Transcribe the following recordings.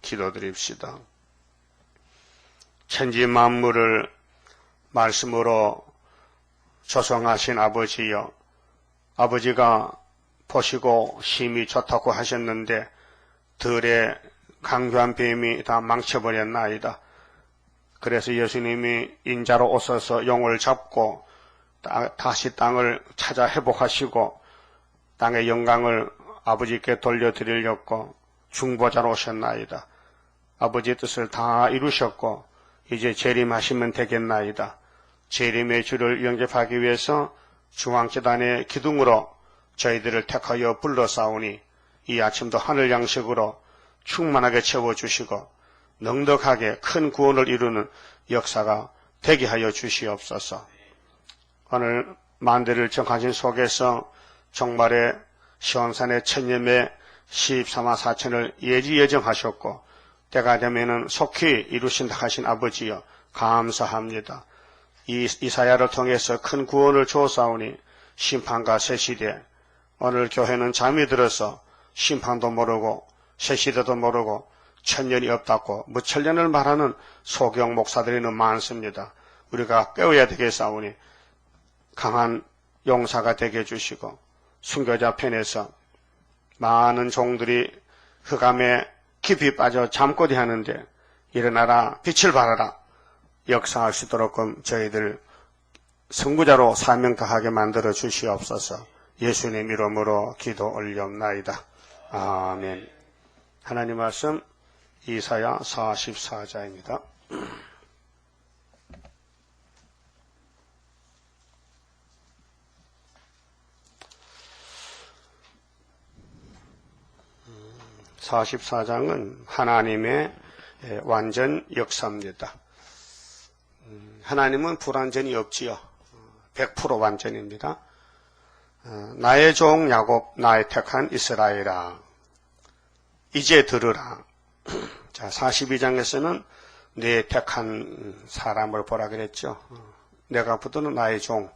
기도드립시다. 천지 만물을 말씀으로 조성하신 아버지여, 아버지가 보시고 심히 좋다고 하셨는데 들의 강교한 뱀이 다 망쳐버렸나이다. 그래서 예수님이 인자로 오셔서 용을 잡고 다시 땅을 찾아 회복하시고 땅의 영광을 아버지께 돌려드리려고 중보자로 오셨나이다. 아버지의 뜻을 다 이루셨고 이제 재림하시면 되겠나이다. 재림의 주를 영접하기 위해서 중앙재단의 기둥으로 저희들을 택하여 불러싸우니 이 아침도 하늘 양식으로 충만하게 채워주시고 넉넉하게 큰 구원을 이루는 역사가 되게 하여 주시옵소서. 오늘 만대를 정하신 속에서 정말의 시온산의 천념의 14만 4천을 예지예정하셨고 때가 되면은 속히 이루신다 하신 아버지여 감사합니다. 이사야를 통해서 큰 구원을 주었사오니 심판과 새시대, 오늘 교회는 잠이 들어서 심판도 모르고 새시대도 모르고 천년이 없다고 무천년을 말하는 소경 목사들이는 많습니다. 우리가 깨워야 되겠사오니 강한 용사가 되게 해주시고 순교자 편에서 많은 종들이 흑암에 깊이 빠져 잠꼬대 하는데 일어나라 빛을 발하라 역사할 수 있도록 저희들 선구자로 사명 다하게 만들어 주시옵소서. 예수님 이름으로 기도 올리옵나이다. 아멘. 하나님 말씀 이사야 44자입니다. (44장은) 하나님의 완전 역사입니다. 하나님은 불완전이 없지요. 100% 완전입니다. 나의 종 야곱, 나의 택한 이스라엘아, 이제 들으라. 자, 42장에서는 내 택한 사람을 보라 그랬죠. 내가 붙드는 나의 종,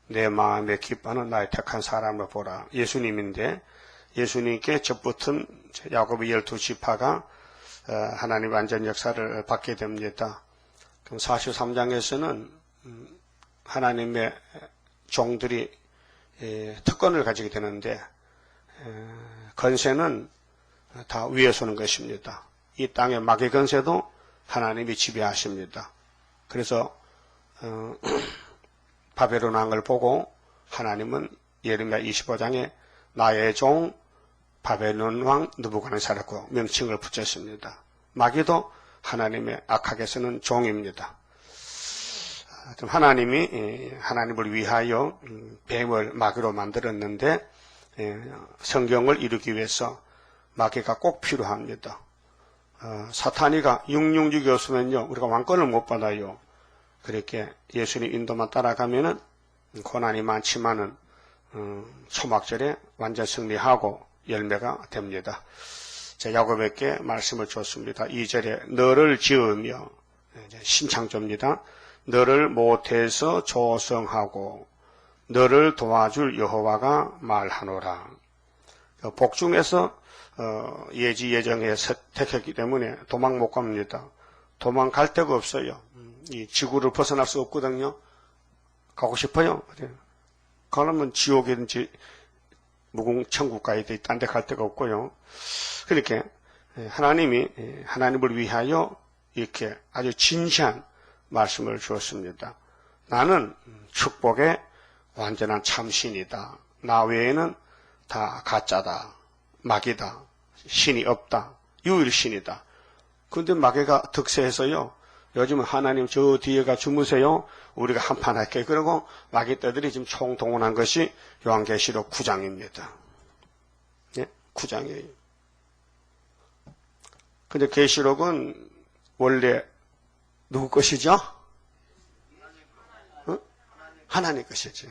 내 마음에 기뻐하는 나의 택한 사람을 보라. 예수님인데 예수님께 접붙은 야곱의 12지파가 하나님 완전 역사를 받게 됩니다. 그럼 43장에서는 하나님의 종들이 특권을 가지게 되는데 건세는 다 위에서 오는 것입니다. 이 땅의 마귀 건세도 하나님이 지배하십니다. 그래서 바벨론 왕을 보고 하나님은 예레미야 25장에 나의 종 바벨론 왕 느부갓네살이라고 명칭을 붙였습니다. 마귀도 하나님의 악하게 쓰는 종입니다. 하나님이 하나님을 위하여 뱀을 마귀로 만들었는데 성경을 이루기 위해서 마귀가 꼭 필요합니다. 사탄이가 666이 없으면요 우리가 왕권을 못 받아요. 그렇게 예수님 인도만 따라가면은 고난이 많지만은 초막절에 완전 승리하고 열매가 됩니다. 자, 야곱에게 말씀을 줬습니다. 2절에 너를 지으며, 신창조입니다. 너를 모태에서 조성하고 너를 도와줄 여호와가 말하노라. 복중에서 예지예정에 택했기 때문에 도망 못 갑니다. 도망갈 데가 없어요. 이 지구를 벗어날 수 없거든요. 가고 싶어요. 가려면 지옥이든지 무궁천국 가야 돼. 딴 데 갈 데가 없고요. 그렇게 하나님이 하나님을 위하여 이렇게 아주 진지한 말씀을 주었습니다. 나는 축복의 완전한 참신이다. 나 외에는 다 가짜다. 마귀다. 신이 없다. 유일신이다. 그런데 마귀가 득세해서요. 요즘은 하나님 저 뒤에가 주무세요. 우리가 한판 할게. 그러고 마귀 떼들이 지금 총동원한 것이 요한계시록 9장입니다. 예? 9장이에요. 근데 계시록은 원래 누구 것이죠? 하나님 것이죠.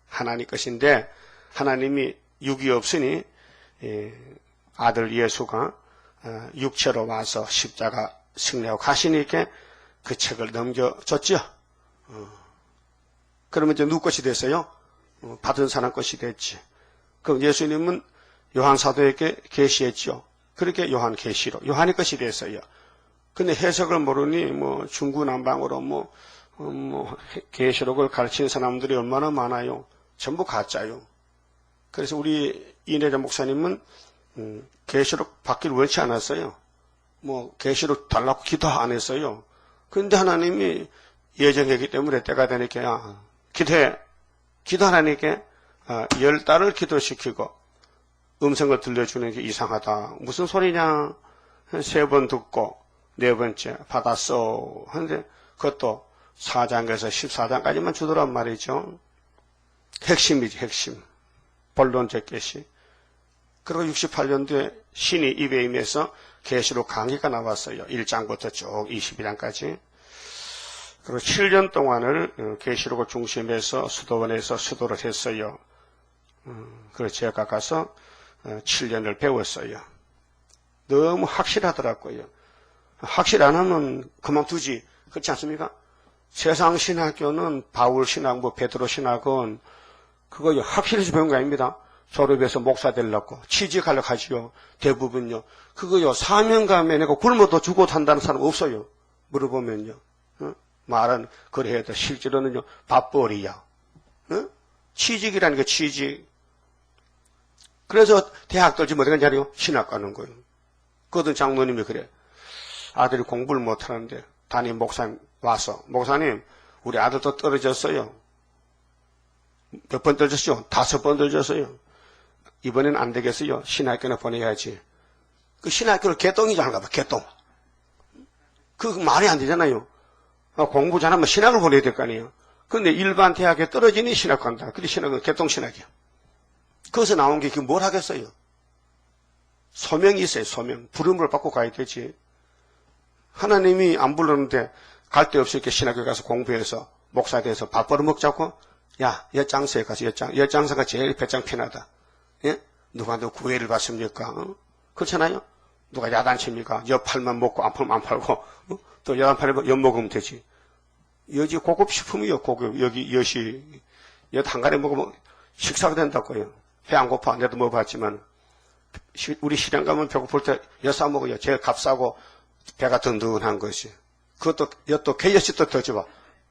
하나님 것인데 하나님이 육이 없으니 아들 예수가 육체로 와서 십자가 승리하고 가시니까 그 책을 넘겨줬죠. 그러면 이제 누구 것이 됐어요? 받은 사람 것이 됐지. 그럼 예수님은 요한 사도에게 계시했죠. 그렇게 요한계시록, 요한의 것이 됐어요. 근데 해석을 모르니 뭐 중구난방으로 계시록을 가르치는 사람들이 얼마나 많아요. 전부 가짜요. 그래서 우리 이내자 목사님은 계시록 받기를 원치 않았어요. 계시록 달라고 기도 안 했어요. 그런데 하나님이 예정했기 때문에 때가 되니까 기도하라니까 10달을 기도시키고 음성을 들려주는 게 이상하다. 무슨 소리냐? 3번 듣고 4번째 받았어. 하는데 그것도 4장에서 14장까지만 주더란 말이죠. 핵심이지, 핵심. 본론적 계시. 그리고 68년도에 신이 입에 임해서 계시록 강의가 나왔어요. 1장부터 쭉 22장까지. 그리고 7년 동안을 계시록을 중심해서 수도원에서 수도를 했어요. 그래서 제가 가서 7년을 배웠어요. 너무 확실하더라고요. 확실 안 하면 그만두지. 그렇지 않습니까? 세상 신학교는 바울 신학, 베드로 신학은 그거 확실해서 배운 거 아닙니다. 졸업해서 목사 되려고 취직하려고 하지요. 대부분요. 그거요 사명감에 내가 굶어도 죽어도 한다는 사람 없어요. 물어보면요. 말은 그래 해도 실제로는요 밥벌이야. 취직이라는 게 취직. 그래서 대학들 지금 어디 가냐요? 신학 가는 거예요. 그거든 장로님이 그래. 아들이 공부를 못하는데 담임 목사님 와서 목사님 우리 아들도 떨어졌어요. 몇 번 떨어졌죠? 5번 떨어졌어요. 이번엔 안 되겠어요. 신학교나 보내야지. 그 신학교를 개똥이지 않을까 봐, 개똥. 그 말이 안 되잖아요. 공부 잘하면 신학을 보내야 될 거 아니에요. 그런데 일반 대학에 떨어지니 신학 간다. 근데 신학은 개똥 신학이야. 거기서 나온 게 뭘 하겠어요? 소명이 있어요, 소명. 부름을 받고 가야 되지. 하나님이 안 불렀는데 갈 데 없이 이렇게 신학교 가서 공부해서 목사 돼서 밥 벌어먹자고? 야, 엿장서에 가서 엿장서가 제일 배짱 편하다. 예? 누가 너 구애를 받습니까? 그렇잖아요? 누가 야단칩니까? 엿 팔만 먹고 안 팔면 안 팔고, 또 엿 안 팔면 엿 먹으면 되지. 여지 고급 식품이요, 고급. 여기 엿이, 엿 한 가지 먹으면 식사가 된다고요. 배 안 고파. 내도 먹어봤지만. 우리 시장 가면 배고플 때 엿 사 먹어요. 제일 값싸고 배가 든든한 것이. 그것도, 엿도 개엿이 또 더 좋아.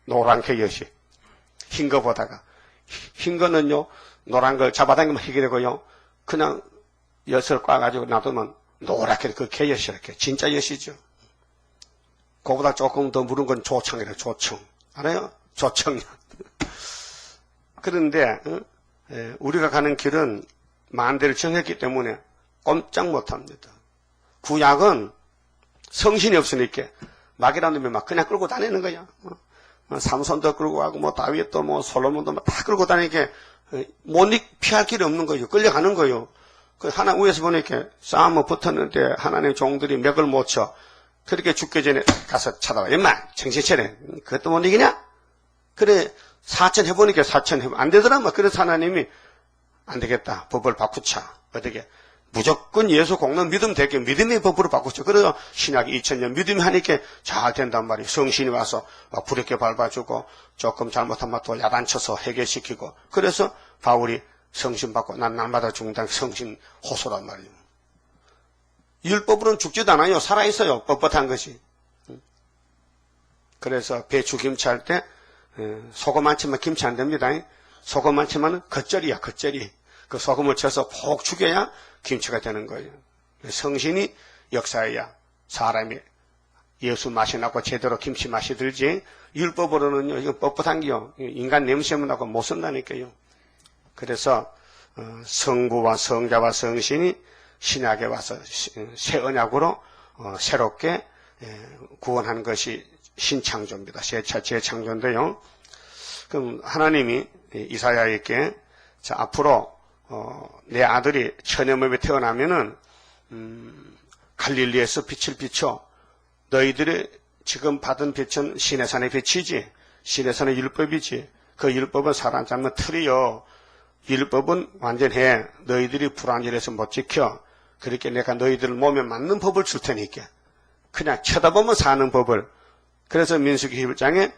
노란 개엿이. 흰 거보다가. 흰 거는요, 노란 걸 잡아당기면 희게 되고요. 그냥 엿을 꽈가지고 놔두면 노랗게 그 개엿이 이렇게. 진짜 엿이죠. 그거보다 조금 더 무른 건 조청이래요, 조청. 알아요? 조청. 그런데, 우리가 가는 길은 만대를 정했기 때문에 꼼짝 못 합니다. 구약은 성신이 없으니까 막이라는 놈이 막 그냥 끌고 다니는 거야. 삼손도 끌고 가고, 다윗도 솔로몬도 다 끌고 다니니까 못 피할 길이 없는 거죠. 끌려가는 거요. 그 하나 위에서 보니까 싸움 붙었는데 하나님의 종들이 맥을 못 쳐. 그렇게 죽기 전에 가서 찾아와. 엄마, 정신 차려. 그것도 못 이기냐? 그래, 4천 해보니까 4천 해보 안 되더라. 그래서 하나님이 안 되겠다. 법을 바꾸자. 어떻게? 무조건 예수 공론 믿음 되게 믿음의 법으로 바꾸죠. 그래서 신약이 2000년 믿음이 하니까 잘 된단 말이에요. 성신이 와서 막 부럽게 밟아주고 조금 잘못하면 또 야단쳐서 해결시키고 그래서 바울이 성신 받고 난 날마다 죽는다는 성신 호소란 말이에요. 율법으로는 죽지도 않아요. 살아있어요. 뻣뻣한 것이. 그래서 배추 김치 할 때 소금 안 치면 김치 안 됩니다. 소금 안 치면 겉절이야, 겉절이. 그 소금을 쳐서 푹 죽여야 김치가 되는 거예요. 성신이 역사해야 사람이 예수 맛이 나고 제대로 김치 맛이 들지. 율법으로는요, 이거 뻣뻣한 게요. 인간 냄새만 나고 못 쓴다니까요. 그래서 성부와 성자와 성신이 신약에 와서 새 언약으로 새롭게 구원한 것이 신창조입니다. 재창조인데요. 그럼 하나님이 이사야에게 자, 앞으로 내 아들이 처녀 몸에 태어나면은 갈릴리에서 빛을 비춰. 너희들이 지금 받은 빛은 시내산의 빛이지. 시내산의 율법이지. 그 율법은 사람 잡는 틀이요. 율법은 완전해. 너희들이 불완전해서 못 지켜. 그렇게 내가 너희들 몸에 맞는 법을 줄 테니까. 그냥 쳐다보면 사는 법을. 그래서 민수기 11장에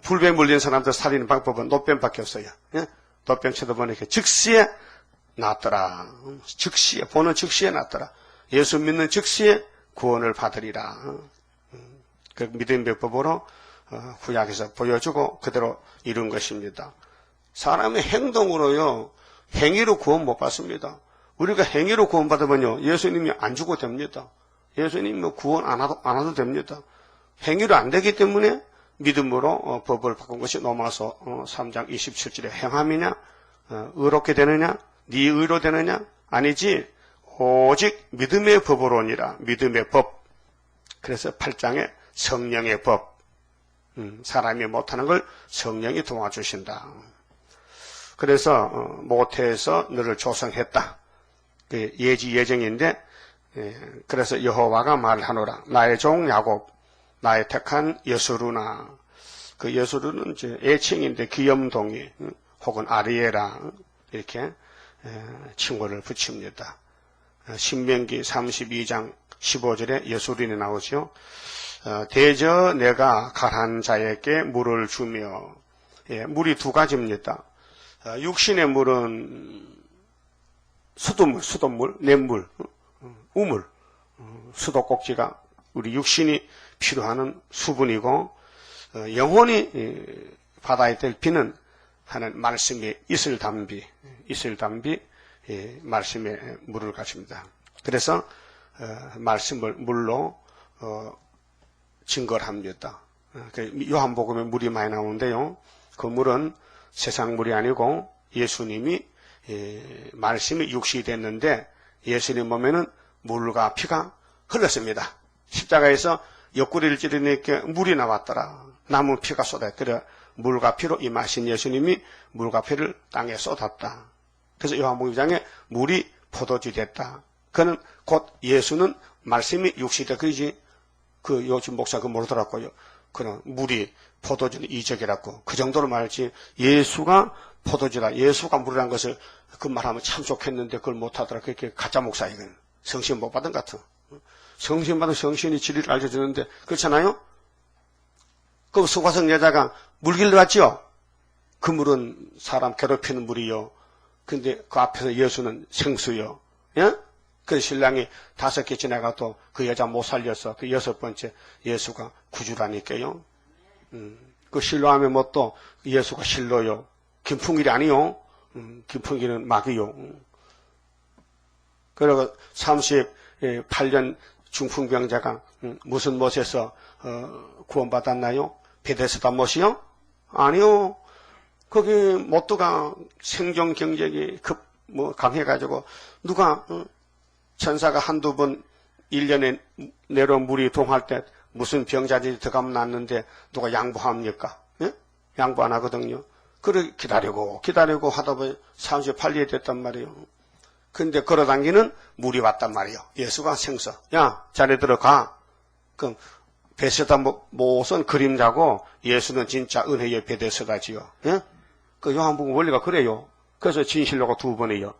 불배에 물린 사람들 살리는 방법은 노뱀밖에 없어요. 예? 노뱀 쳐다보니까 즉시에 낫더라. 즉시에, 보는 즉시에 낫더라. 예수 믿는 즉시에 구원을 받으리라. 그 믿음의 법으로 구약에서 보여주고 그대로 이룬 것입니다. 사람의 행동으로요, 행위로 구원 못 받습니다. 우리가 행위로 구원 받으면요, 예수님이 안 주고 됩니다. 예수님이 구원 안 해도 됩니다. 행위로 안 되기 때문에 믿음으로 법을 바꾼 것이 로마서 3장 27절에 행함이냐, 의롭게 되느냐, 네 의로 되느냐, 아니지 오직 믿음의 법으로니라. 믿음의 법. 그래서 8장에 성령의 법. 사람이 못하는 걸 성령이 도와주신다. 그래서 모태에서 너를 조성했다. 예지 예정인데, 그래서 여호와가 말하노라. 나의 종 야곱, 나의 택한 여수루나. 그 여수루는 이제 애칭인데 귀염둥이 혹은 아리에라 이렇게 칭호를 붙입니다. 신명기 32장 15절에 여수린이 나오죠. 대저 내가 가란 자에게 물을 주며, 물이 두 가지입니다. 육신의 물은 수돗물, 냇물, 우물, 수도꼭지가 우리 육신이 필요하는 수분이고, 영혼이 받아야 될 비는 하는 말씀의 이슬담비, 말씀의 물을 가집니다. 그래서 말씀을 물로 증거를 합니다. 요한복음에 물이 많이 나오는데요, 그 물은 세상 물이 아니고 예수님이 말씀이 육신이 됐는데 예수님 보면은 물과 피가 흘렀습니다. 십자가에서 옆구리를 찌르니까 물이 나왔더라. 남은 피가 쏟아졌더라. 물과 피로 임하신 예수님이 물과 피를 땅에 쏟았다. 그래서 요한복음 2장에 물이 포도주 됐다. 그는 곧 예수는 말씀이 육신이 됐다. 그러지 그 요즘 목사 그 모르더라고요. 그는 물이 포도주는 이적이라고 그 정도로 말하지 예수가 포도주다, 예수가 물이라는 것을 그 말하면 참 좋겠는데 그걸 못하더라. 그렇게 가짜 목사이건 성신 못 받은 것 같은. 성신 받은 성신이 진리를 알려주는데 그렇잖아요. 그 수과성 여자가 물 길러 왔지요. 그 물은 사람 괴롭히는 물이요. 근데 그 앞에서 예수는 생수요. 예? 그 신랑이 5개 지나가도 그 여자 못 살려서 그 6번째 예수가 구주라니까요. 그 실로하면 뭐 또 예수가 실로요. 김풍길이 아니요. 김풍길은 막이요. 그리고 38년 중풍병자가 무슨 못에서 구원받았나요? 베데스다 못이요? 아니요. 거기 못도가 생존 경쟁이 강해가지고 누가 천사가 한두 번 1년에 내려온 물이 동할 때 무슨 병자들이 들어가면 낫는데 누가 양보합니까? 예? 양보 안 하거든요. 그래 기다리고 하다 보니 38년이 됐단 말이에요. 근데 걸어당기는 물이 왔단 말이에요. 예수가 생서. 야, 자네 들어가. 그럼 베데스다 못은 그림자고 예수는 진짜 은혜의 베데스다지요. 예? 그 요한복음 원리가 그래요. 그래서 진실로가 2번이요.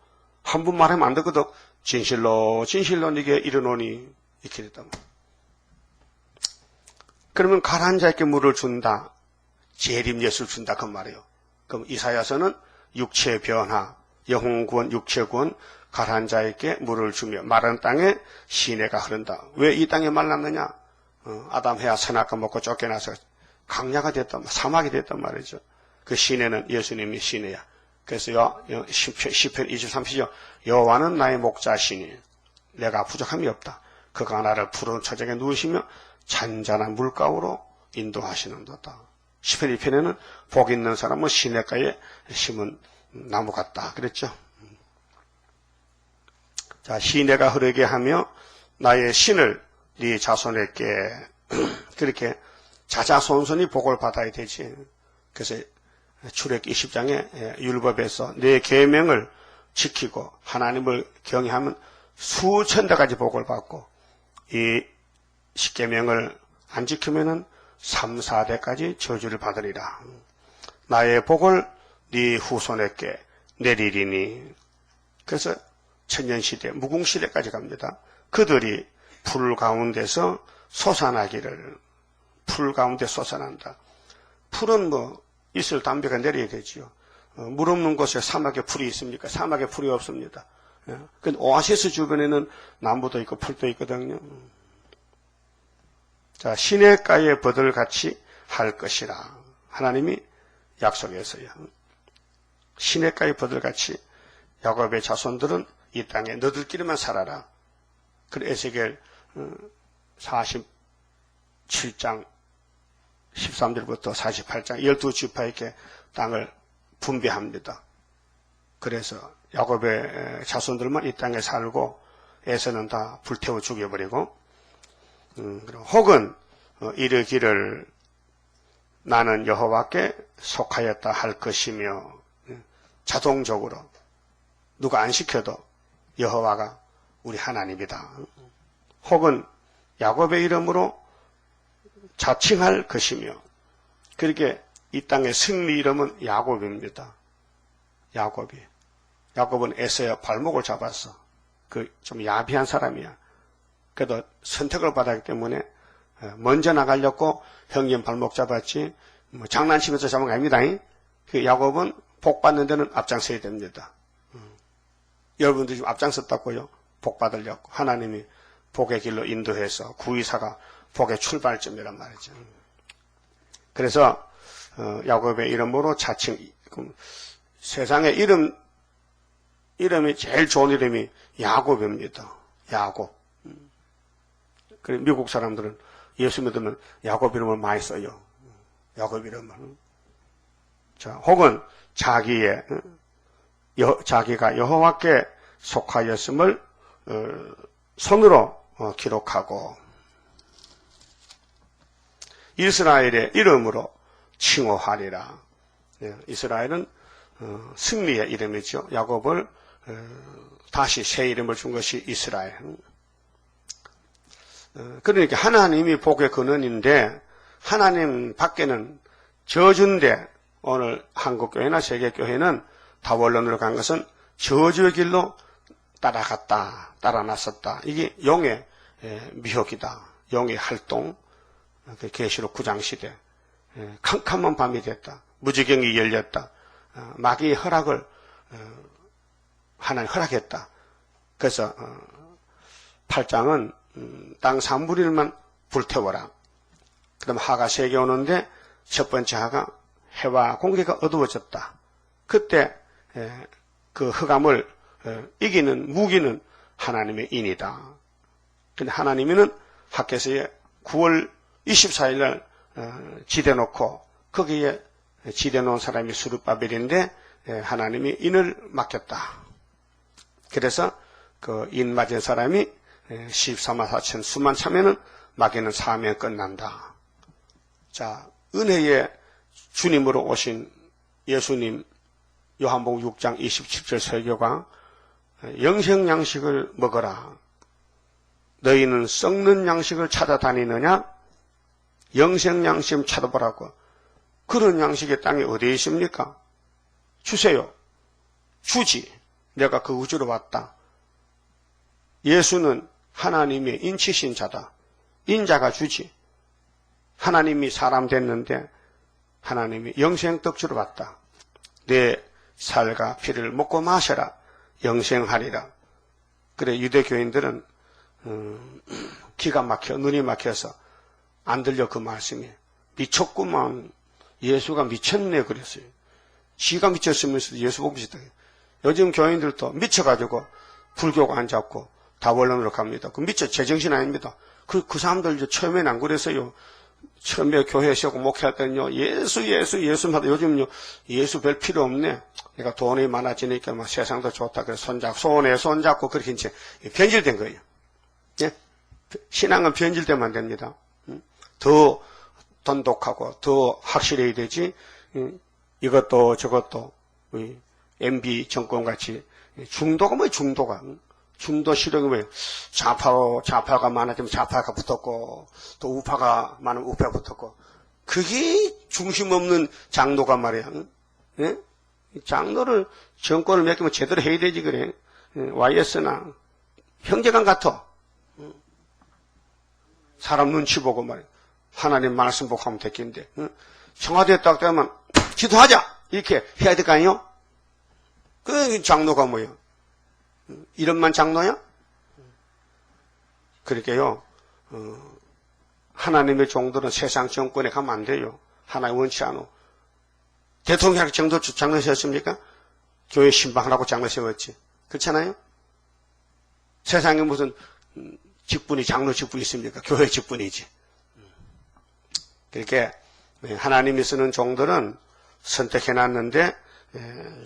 한 번 말하면 안 되거든. 진실로 네게 이르노니 이렇게 됐단 말이에요. 그러면 가라앉은 자에게 물을 준다. 재림 예수를 준다 그 말이에요. 그럼 이사야서는 육체 변화, 영혼 구원, 육체 구원, 가라앉은 자에게 물을 주며 마른 땅에 시내가 흐른다. 왜 이 땅에 말랐느냐? 아담 해와 선악과 먹고 쫓겨나서 강야가 됐단 말이에요. 사막이 됐단 말이죠. 그 시내는 예수님이 시내야. 그래서 시편 23편이죠. 여호와는 나의 목자시니 내가 부족함이 없다. 그가 나를 푸른 초장에 누우시며 잔잔한 물가로 인도하시는도다. 시편 2편에는 복 있는 사람은 시냇가에 심은 나무 같다 그랬죠. 자, 시내가 흐르게 하며 나의 신을 네 자손에게 그렇게 자자손손이 복을 받아야 되지. 그래서 출애굽기 20장에 율법에서 내 계명을 지키고 하나님을 경외하면 수천 대까지 복을 받고 이 십계명을 안 지키면은 3, 4대까지 저주를 받으리라. 나의 복을 네 후손에게 내리리니. 그래서 천년시대, 무궁시대까지 갑니다. 그들이 풀 가운데서 솟아나기를. 풀 가운데 솟아난다. 풀은 이슬 담배가 내려야 되지요. 물 없는 곳에 사막에 풀이 있습니까? 사막에 풀이 없습니다. 근데 오아시스 주변에는 나무도 있고 풀도 있거든요. 자, 시냇가에 버들같이 할 것이라. 하나님이 약속했어요. 시냇가에 버들같이 야곱의 자손들은 이 땅에 너들끼리만 살아라. 그래 에스겔 47장 13절부터 48장 12지파에게 땅을 분배합니다. 그래서 야곱의 자손들만 이 땅에 살고 에서는 다 불태워 죽여버리고 혹은 이르기를 나는 여호와께 속하였다 할 것이며 자동적으로 누가 안 시켜도 여호와가 우리 하나님이다. 혹은 야곱의 이름으로 자칭할 것이며 그렇게 이 땅의 승리 이름은 야곱입니다. 야곱은 에서의 발목을 잡았어. 그 좀 야비한 사람이야. 그래도 선택을 받았기 때문에 먼저 나가려고 형님 발목 잡았지 뭐 장난치면서 잡은 거 아닙니다. 그 야곱은 복 받는 데는 앞장서야 됩니다. 여러분들이 좀 앞장섰다고요? 복 받으려고 하나님이 복의 길로 인도해서 구의사가 복의 출발점이란 말이죠. 그래서 야곱의 이름으로 자칭 세상에 이름이 제일 좋은 이름이 야곱입니다. 야곱. 그래 미국 사람들은 예수 믿으면 야곱 이름을 많이 써요. 야곱 이름을. 자, 혹은 자기가 여호와께 속하였음을 손으로 기록하고 이스라엘의 이름으로 칭호하리라. 이스라엘은 승리의 이름이죠. 야곱을 다시 새 이름을 준 것이 이스라엘. 그러니까 하나님이 복의 근원인데 하나님 밖에는 저주인데 오늘 한국교회나 세계교회는 다원론으로 간 것은 저주의 길로 따라 나섰다. 이게 용의 미혹이다. 용의 활동. 계시록 9장 시대. 캄캄한 밤이 됐다. 무지경이 열렸다. 마귀의 허락을 하나님 허락했다. 그래서 8장은 땅 3분의 1만 불태워라. 그 다음 하가 3개 오는데 첫 번째 하가 해와 공기가 어두워졌다. 그때 그 흑암을 이기는 무기는 하나님의 인이다. 근데 하나님은 학개서에 9월 24일 날 지대놓고 거기에 지대놓은 사람이 수르바벨인데 하나님이 인을 맡겼다. 그래서 그 인 맞은 사람이 14만 4천 수만 차면은 마귀는 사면 끝난다. 자, 은혜의 주님으로 오신 예수님 요한복음 6장 27절 설교가 영생 양식을 먹어라. 너희는 썩는 양식을 찾아다니느냐? 영생 양식 찾아보라고. 그런 양식이 땅에 어디에 있습니까? 주세요. 주지. 내가 그 우주로 왔다. 예수는 하나님의 인치신 자다. 인자가 주지. 하나님이 사람 됐는데 하나님이 영생 떡주로 왔다. 내 살과 피를 먹고 마셔라. 영생하리라. 그래 유대교인들은 기가 막혀 눈이 막혀서 안 들려 그 말씀이. 미쳤구만. 예수가 미쳤네 그랬어요. 지가 미쳤으면서도 예수 보고 싶다. 요즘 교인들도 미쳐가지고 불교가 안 잡고 다원론으로 갑니다. 그 미쳐 제정신 아닙니다. 그 사람들 처음에는 안 그랬어요. 처음에 교회에서 목회할 때는요, 예수마다 요즘요, 예수 별 필요 없네. 내가 돈이 많아지니까 막 세상도 좋다. 그래서 손잡고 그렇게 이제 변질된 거예요. 예? 신앙은 변질되면 안 됩니다. 더 돈독하고 더 확실해야 되지. 이것도 저것도 MB 정권같이 중도가 뭐예요? 중도 실력이 뭐예요? 좌파가 많아지면 좌파가 붙었고 또 우파가 많으면 우파가 붙었고 그게 중심 없는 장로가 말이야. 예? 장로를 정권을 맡기면 제대로 해야 되지 그래. YS나 형제간 같아. 사람 눈치 보고 말이야. 하나님 말씀 보고 하면 됐겠는데 청와대에 딱 되면 기도하자 이렇게 해야 될 거 아니에요? 그 장로가 뭐예요? 이름만 장로야? 그러니까요, 하나님의 종들은 세상 정권에 가면 안 돼요. 하나님 원치 않아. 대통령 정도 장로 세웠습니까? 교회 신방하라고 장로 세웠지. 그렇잖아요? 세상에 무슨 직분이 장로 직분이 있습니까? 교회 직분이지. 그렇게 하나님이 쓰는 종들은 선택해놨는데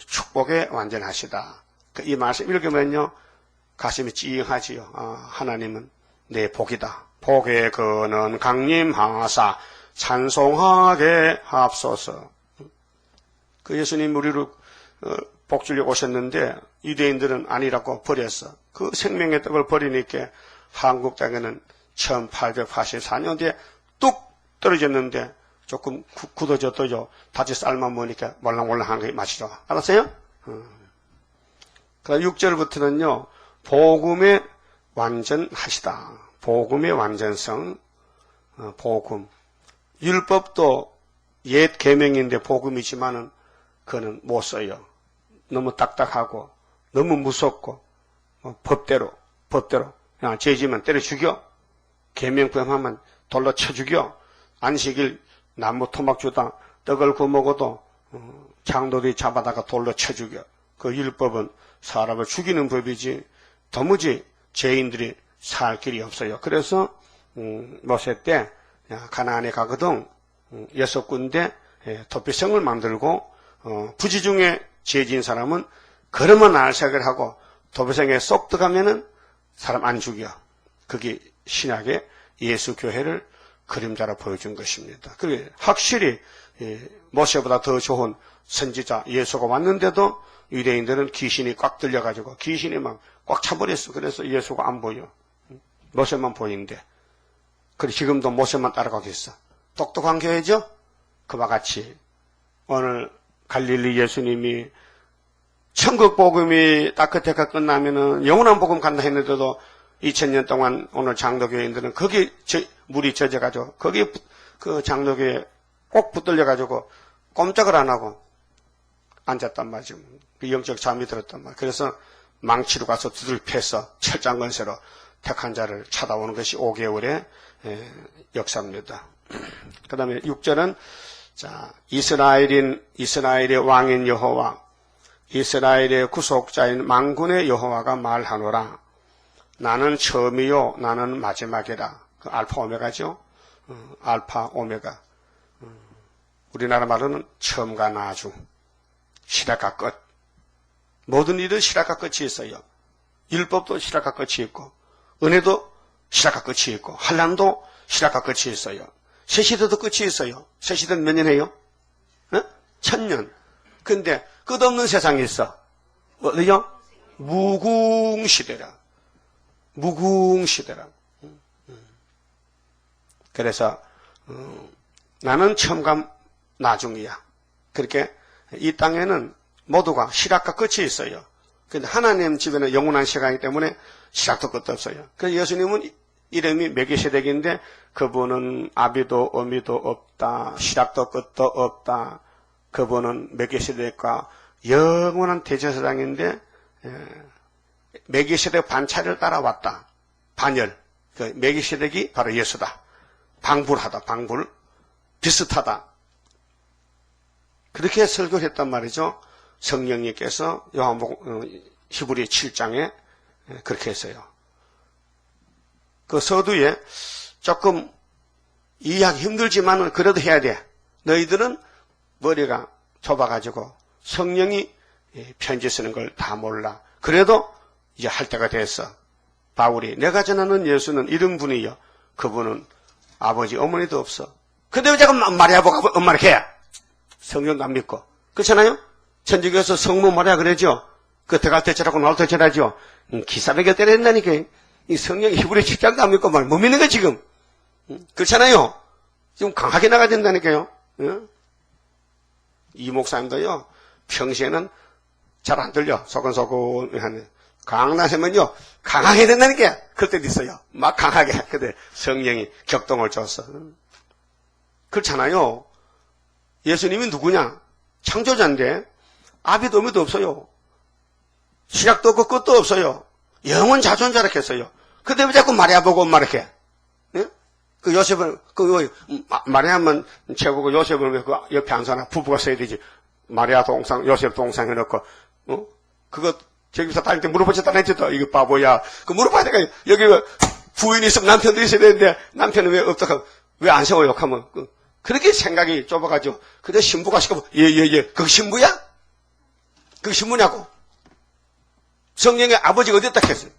축복에 완전하시다. 이 말씀 읽으면요 가슴이 찡하지요. 하나님은 내 복이다. 복의 근원 강림하사 찬송하게 하옵소서. 그 예수님 우리를 복 주려고 오셨는데 유대인들은 아니라고 버렸어. 그 생명의 떡을 버리니까 한국 땅에는 1884년도에 뚝 떨어졌는데 조금 굳어졌더죠. 다시 삶아 먹으니까 몰랑몰랑한 게 맛이 좋아. 알았어요? 그다음 6절부터는요. 복음의 완전하시다. 복음의 완전성. 복음. 율법도 옛 계명인데 복음이지만은 그거는 못 써요. 너무 딱딱하고 너무 무섭고 법대로 그냥 죄지면 때려 죽여. 계명범하면 돌로 쳐 죽여. 안식일 나무 토막 주다 떡을 구워먹어도 장도들이 잡아다가 돌로 쳐 죽여. 그 율법은 사람을 죽이는 법이지 도무지 죄인들이 살 길이 없어요. 그래서 모세 때 가나안에 가거든 6군데 도피성을 만들고 부지 중에 죄 지은 사람은 걸으면 알색을 하고 도피성에 쏙 들어가면은 사람 안 죽여. 그게 신약의 예수 교회를 그림자로 보여준 것입니다. 그게 확실히 모세보다 더 좋은 선지자 예수가 왔는데도 유대인들은 귀신이 꽉 들려가지고 귀신이 막 꽉 차버렸어. 그래서 예수가 안 보여. 모세만 보이는데. 그래 지금도 모세만 따라가겠어. 똑똑한 교회죠? 그와 같이 오늘 갈릴리 예수님이 천국 복음이 따끗하게 끝나면은 영원한 복음 간다 했는데도 2000년 동안 오늘 장로교인들은 거기 물이 젖어가지고 거기 그 장로교에 꼭 붙들려가지고 꼼짝을 안 하고 앉았단 말이죠. 그 영적 잠이 들었단 말이에요. 그래서 망치로 가서 두들 패서 철장건세로 택한 자를 찾아오는 것이 5개월의 역사입니다. 그 다음에 6절은 자 이스라엘의 왕인 여호와 이스라엘의 구속자인 만군의 여호와가 말하노라. 나는 처음이요 나는 마지막이라. 그 알파 오메가죠. 알파 오메가. 우리나라 말로는 처음과 나중, 시작과 끝. 모든 일은 시작과 끝이 있어요. 율법도 시작과 끝이 있고 은혜도 시작과 끝이 있고 환난도 시작과 끝이 있어요. 새시대도 끝이 있어요. 새시대는 몇 년 해요? 1000년. 근데 끝없는 세상이 있어. 어디요? 무궁시대라. 무궁시대라. 그래서 나는 처음과 나중이야. 그렇게 이 땅에는 모두가 시작과 끝이 있어요. 근데 하나님 집에는 영원한 시간이기 때문에 시작도 끝도 없어요. 그래서 예수님은 이름이 멜기세덱인데 그분은 아비도 어미도 없다. 시작도 끝도 없다. 그분은 멜기세덱과 영원한 대제사장인데 멜기세덱 반차를 따라왔다. 반열. 그 멜기세덱이 바로 예수다. 방불하다. 방불. 비슷하다. 그렇게 설교를 했단 말이죠. 성령님께서 히브리 7장에 그렇게 했어요. 그 서두에 조금 이해하기 힘들지만은 그래도 해야 돼. 너희들은 머리가 좁아가지고 성령이 편지 쓰는 걸 다 몰라. 그래도 이제 할 때가 됐어. 바울이 내가 전하는 예수는 이런 분이요. 그분은 아버지 어머니도 없어. 근데 왜 자꾸 마리아보고 엄마를 해? 성령도 안 믿고. 그렇잖아요? 천주교에서 성모 마리아 그러죠? 그 들어갈 때 저라고 나올 때 저라죠? 기사백을 때린다니까. 이 성령 히브리 7장도 안 믿고 뭐 믿는 거야 지금? 그렇잖아요? 좀 강하게 나가야 된다니까요. 이 목사님도요. 평소에는 잘 안 들려. 소근소근 강나시면요. 강하게 된다니까. 그럴 때도 있어요. 막 강하게. 근데 성령이 격동을 줬어. 그렇잖아요. 예수님이 누구냐? 창조자인데 아비도 어미도 없어요. 시작도 없고 끝도 없어요. 영원 자존자락했어요. 근데 왜 자꾸 마리아 보고 엄마렇게? 예? 그 요셉을, 마리아만 최고고 요셉을 왜 그 옆에 앉아나 부부가 써야 되지. 마리아 동상, 요셉 동상 해놓고, 그거, 제기사 다닐 때 물어보셨다는 했지, 또. 이거 바보야. 그 물어봐야 되니까, 여기 부인이 있으면 남편도 있어야 되는데, 남편은 왜 없다고, 왜 안 세워 욕하면. 그렇게 생각이 좁아가지고, 근데 신부가 시켜보, 그거 신부야? 그거 신부냐고. 성령의 아버지가 어디 있다 했어요?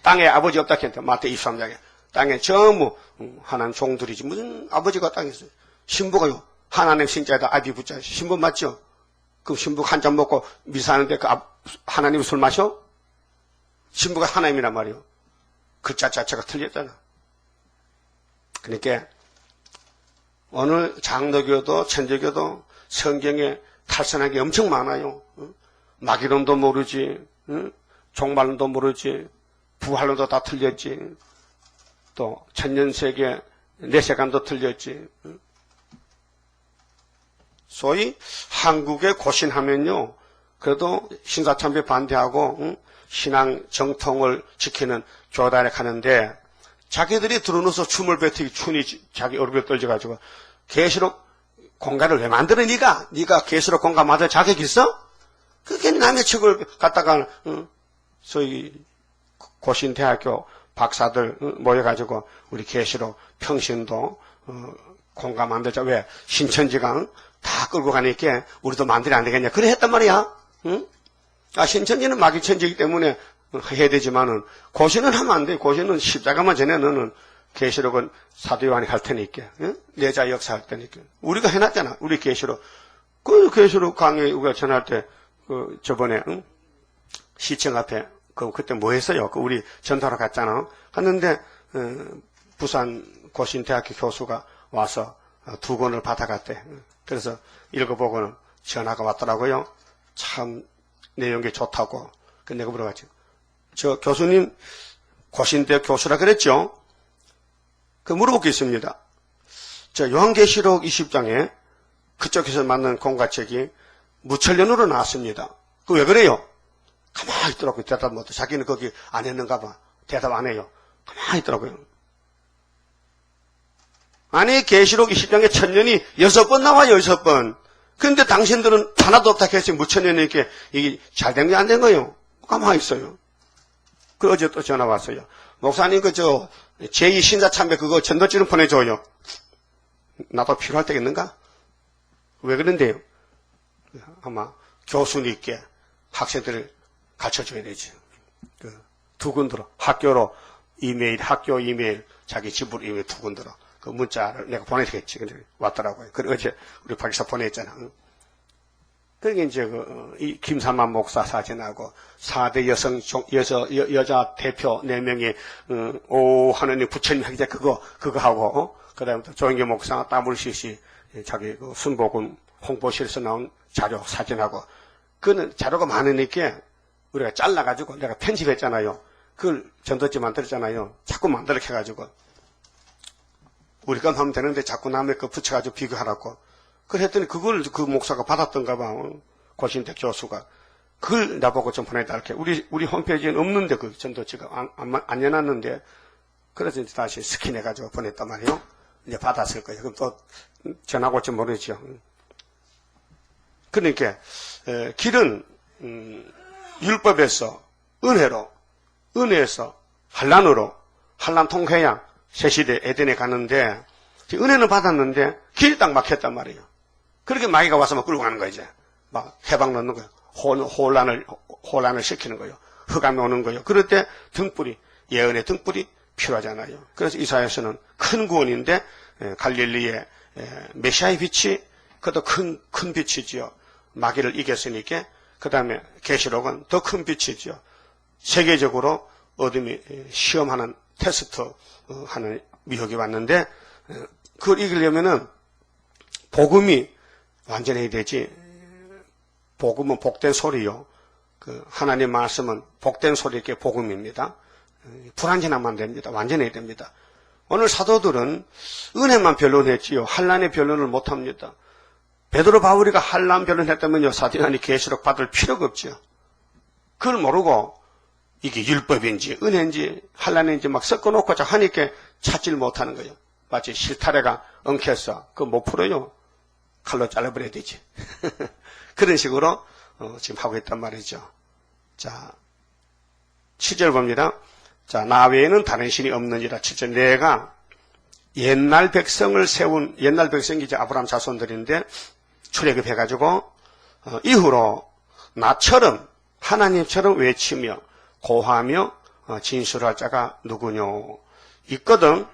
땅에 아버지 없다 했는데, 마태 23장에. 땅에 전부, 하나님 종들이지. 무슨 아버지가 땅에 있어요? 신부가요. 하나님 신자에다 아비 붙자. 신부 맞죠? 그럼 신부가 한 잔 먹고 미사하는데 하나님 술 마셔? 신부가 하나님이란 말이요. 글자 자체가 틀렸잖아. 그러니까 오늘 장로교도 천주교도 성경에 탈선한 게 엄청 많아요. 마귀론도 모르지, 종말론도 모르지, 부활론도 다 틀렸지, 또 천년세계 내세관도 틀렸지. 소위 한국에 고신하면요, 그래도 신사참배 반대하고 신앙 정통을 지키는 교단에 가는데 자기들이 들어놓아서 춤을 뱉으니 춘이 자기 얼굴에 떨져가지고 계시록 공간을 왜 만들어 네가 계시록 공간 만들 자격 있어? 그게 남의 책을 갖다가 소위 고신대학교 박사들 모여가지고 우리 계시록 평신도 공간 만들자. 왜? 신천지강 다 끌고 가니까 우리도 만들면 안 되겠냐. 그래 했단 말이야. 응? 신천지는 마귀천지이기 때문에 해야 되지만은 고신은 하면 안 돼. 고신은 십자가만 전에 너는 계시록은 사도 요한이 할 테니까. 응? 내자 역사 할 테니까. 우리가 해놨잖아. 우리 계시록. 그 계시록 강의 우리가 전할 때 저번에 시청 앞에 그때 뭐 했어요? 우리 전도하러 갔잖아. 갔는데 부산 고신대학교 교수가 와서 2권을 받아갔대. 그래서 읽어보고는 전화가 왔더라고요. 참 내용이 좋다고. 그 내가 물어봤죠. 저 교수님 고신대 교수라 그랬죠? 그 물어볼 게 있습니다. 저 요한계시록 20장에 그쪽에서 만든 공과책이 무천년으로 나왔습니다. 그 왜 그래요? 가만히 있더라고요. 대답 못해. 자기는 거기 안 했는가 봐. 대답 안 해요. 가만히 있더라고요. 아니, 계시록 20장에 천년이 6번 나와요, 6번. 그런데 당신들은 하나도 없다 했으니 무천년이니까 이게 잘 된 게 안 된 거예요. 가만히 있어요. 그 어제 또 전화 왔어요. 목사님, 제2 신사참배 그거 전도지를 보내줘요. 나도 필요할 때겠는가? 왜 그런데요? 아마 교수님께 학생들을 가르쳐줘야 되지. 2군 들어. 학교로 이메일, 학교 이메일, 자기 집으로 이메일 2군 들어. 그 문자를 내가 보내겠지. 근데 왔더라고요. 그래, 어제 우리 박사 보냈잖아. 그러니까 이제 이 김삼만 목사 사진하고 4대 여자 대표 4명이, 하느님 부처님 하기자 그거 하고, 그 다음에 또 조인규 목사 따물시시 자기 순복음 홍보실에서 나온 자료 사진하고, 그는 자료가 많으니까 우리가 잘라가지고 내가 편집했잖아요. 그걸 전도지 만들었잖아요. 자꾸 만들어해가지고. 우리가 하면 되는데 자꾸 남의 거 붙여가지고 비교하라고. 그랬더니 그걸 그 목사가 받았던가 봐. 고신대 교수가. 그걸 나보고 좀 보내달게. 우리 홈페이지에는 없는데 그 전도지가 안 해놨는데. 그래서 이제 다시 스캔해가지고 보냈단 말이에요. 이제 받았을 거예요. 그럼 또 전하고 올지 모르죠. 그러니까 길은 율법에서 은혜에서 한란으로 한란 통회양 새시대 에덴에 가는데 은혜는 받았는데 길이 딱 막혔단 말이에요. 그렇게 마귀가 와서 막 끌고 가는 거예요. 이제 막 해방 넣는 거예요. 혼란을 시키는 거예요. 흑암이 오는 거예요. 그럴 때 등불이 예언의 등불이 필요하잖아요. 그래서 이사야서는 큰 구원인데 갈릴리의 메시아의 빛이 그것도 큰 빛이지요. 마귀를 이겼으니까 그 다음에 계시록은 더 큰 빛이지요. 세계적으로 어둠이 시험하는 테스트 하는 미혹이 왔는데 그걸 이기려면은 복음이 완전해야 되지. 복음은 복된 소리요. 하나님 말씀은 복된 소리께 복음입니다. 불완전하면 안 됩니다. 완전해야 됩니다. 오늘 사도들은 은혜만 변론했지요. 한란의 변론을 못합니다. 베드로 바울이가 한란 변론했다면요. 사도 요한이 계시록 받을 필요가 없지요. 그걸 모르고 이게 율법인지 은혜인지 환란인지 막 섞어놓고 하니까 찾질 못하는 거예요. 마치 실타래가 엉켜서 그거 못 풀어요. 칼로 잘라버려야 되지. 그런 식으로 지금 하고 있단 말이죠. 자, 7절 봅니다. 자, 나 외에는 다른 신이 없느니라. 7절, 내가 옛날 백성을 세운, 옛날 백성이 이제 아브라함 자손들인데 출애굽해가지고 이후로 나처럼 하나님처럼 외치며 고하며 진술할 자가 누구뇨? 있거든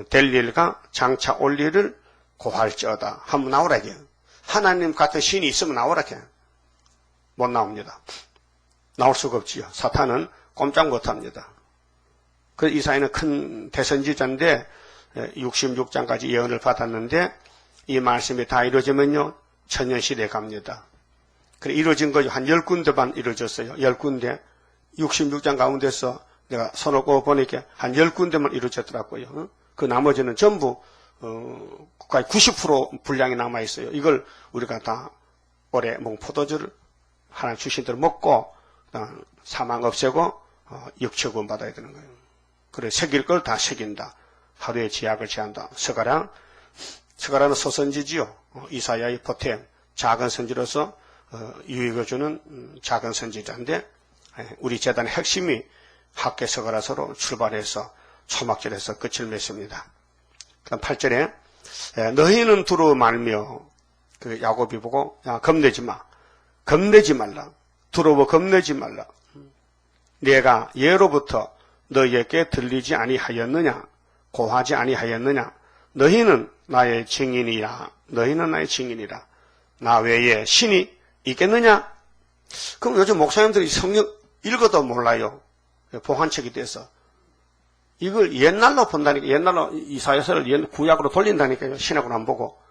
될 일과 장차 올 일을 고할지어다. 한번 나오라 이게. 하나님 같은 신이 있으면 나오라 이게. 못 나옵니다. 나올 수가 없지요. 사탄은 꼼짝 못합니다. 그 이사야는 큰 대선지자인데 66장까지 예언을 받았는데 이 말씀이 다 이루어지면요 천년시대에 갑니다. 그래 이루어진 거죠. 한 10군데만 이루어졌어요. 10군데 66장 가운데서 내가 손을 꼽아 보니까 한 10군데만 이루어졌더라고요. 그 나머지는 전부 거의 90% 분량이 남아있어요. 이걸 우리가 다 올해 포도주를 하나님 주신 대로 먹고 사망 없애고 역처분 받아야 되는 거예요. 그래 새길 걸 다 새긴다. 하루에 제약을 제한다. 스가랴는 소선지지요. 이사야의 보탬 작은 선지로서 유익을 주는 작은 선지자인데 우리 재단의 핵심이 학계 스가랴서로 출발해서 초막절에서 끝을 맺습니다. 그다음 8절에 너희는 두루 말며 그 야곱이 보고 야 겁내지 마. 겁내지 말라. 두려워 겁내지 말라. 내가 예로부터 너희에게 들리지 아니하였느냐? 고하지 아니하였느냐? 너희는 나의 증인이라. 너희는 나의 증인이라. 나 외에 신이 있겠느냐? 그럼 요즘 목사님들이 성경 읽어도 몰라요. 보관책이 돼서. 이걸 옛날로 본다니까. 옛날로 이사야서를 구약으로 돌린다니까요. 신약으로 안 보고.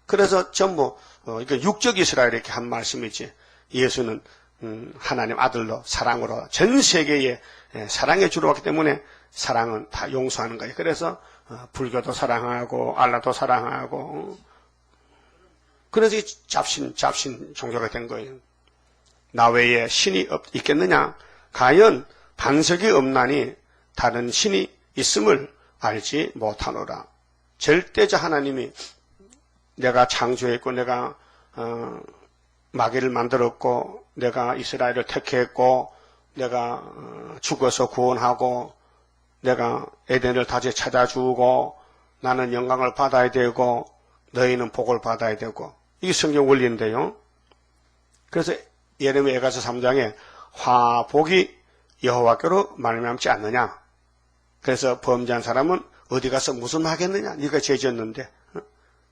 그래서 전부 이거 육적이시라 이렇게 한 말씀이지. 예수는 하나님 아들로 사랑으로 전 세계에 사랑의 주로 왔기 때문에 사랑은 다 용서하는 거예요. 그래서 불교도 사랑하고 알라도 사랑하고 그래서 잡신 종교가 된 거예요. 나 외에 신이 있겠느냐? 과연 반석이 없나니 다른 신이 있음을 알지 못하노라. 절대자 하나님이 내가 창조했고 내가 마귀를 만들었고 내가 이스라엘을 택했고 내가 죽어서 구원하고 내가 에덴을 다시 찾아주고 나는 영광을 받아야 되고 너희는 복을 받아야 되고 이게 성경 원리인데요. 그래서 예레미야 에가서 3장에 화복이 여호와께로 말미암지 않느냐. 그래서 범죄한 사람은 어디 가서 무슨 하겠느냐. 네가 죄졌는데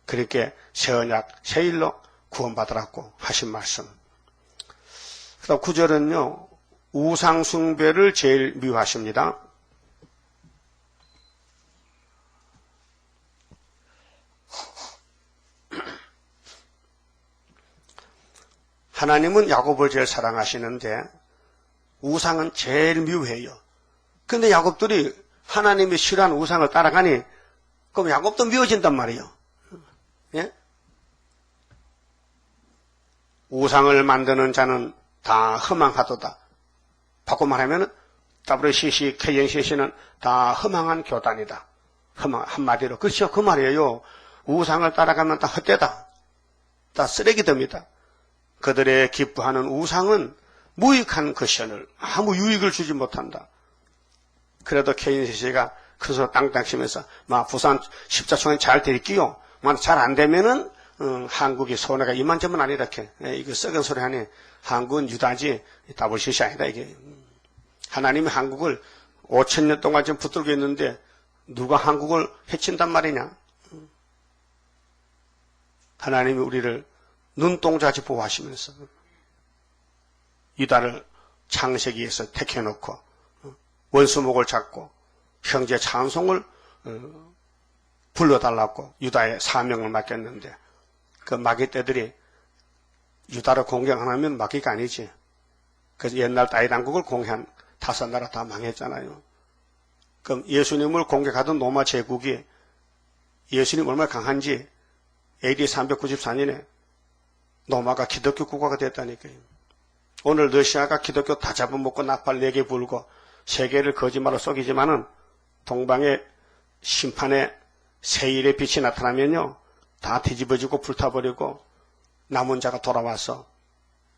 그렇게 새 언약 새 일로 구원받으라고 하신 말씀. 그다음 9절은요. 우상 숭배를 제일 미워하십니다. 하나님은 야곱을 제일 사랑하시는데 우상은 제일 미워해요. 근데 야곱들이 하나님이 싫어하는 우상을 따라가니 그럼 야곱도 미워진단 말이에요. 예? 우상을 만드는 자는 다 허망하도다. 바꿔 말하면 WCC, KNCC는 다 허망한 교단이다. 한마디로. 그렇죠. 그 말이에요. 우상을 따라가면 다 헛되다. 다 쓰레기됩니다. 그들의 기뻐하는 우상은 무익한 것이오늘 아무 유익을 주지 못한다. 그래도 KNCC가 큰소리 땅땅 치면서 부산 십자총회 잘 될게요. 잘 안 되면은 한국이 손해가 이만저만 아니라 이렇게 이거 썩은 소리 하니 한국은 유다지 WCC 아니다 이게. 하나님이 한국을 5,000년 동안 지금 붙들고 있는데 누가 한국을 해친단 말이냐. 하나님이 우리를 눈동자지 보호하시면서 유다를 창세기에서 택해놓고 원수목을 잡고 형제 찬송을 불러달라고 유다의 사명을 맡겼는데 그 마귀 떼들이 유다를 공격하면 마귀가 아니지. 그래서 옛날 다윗왕국을 공격한 5나라 다 망했잖아요. 그럼 예수님을 공격하던 로마 제국이 예수님 얼마나 강한지 AD 394년에 로마가 기독교 국가가 됐다니까요. 오늘 러시아가 기독교 다 잡아먹고 나팔 4개 불고 세계를 거짓말로 속이지만은 동방의 심판의 세일의 빛이 나타나면요 다 뒤집어지고 불타버리고 남은 자가 돌아와서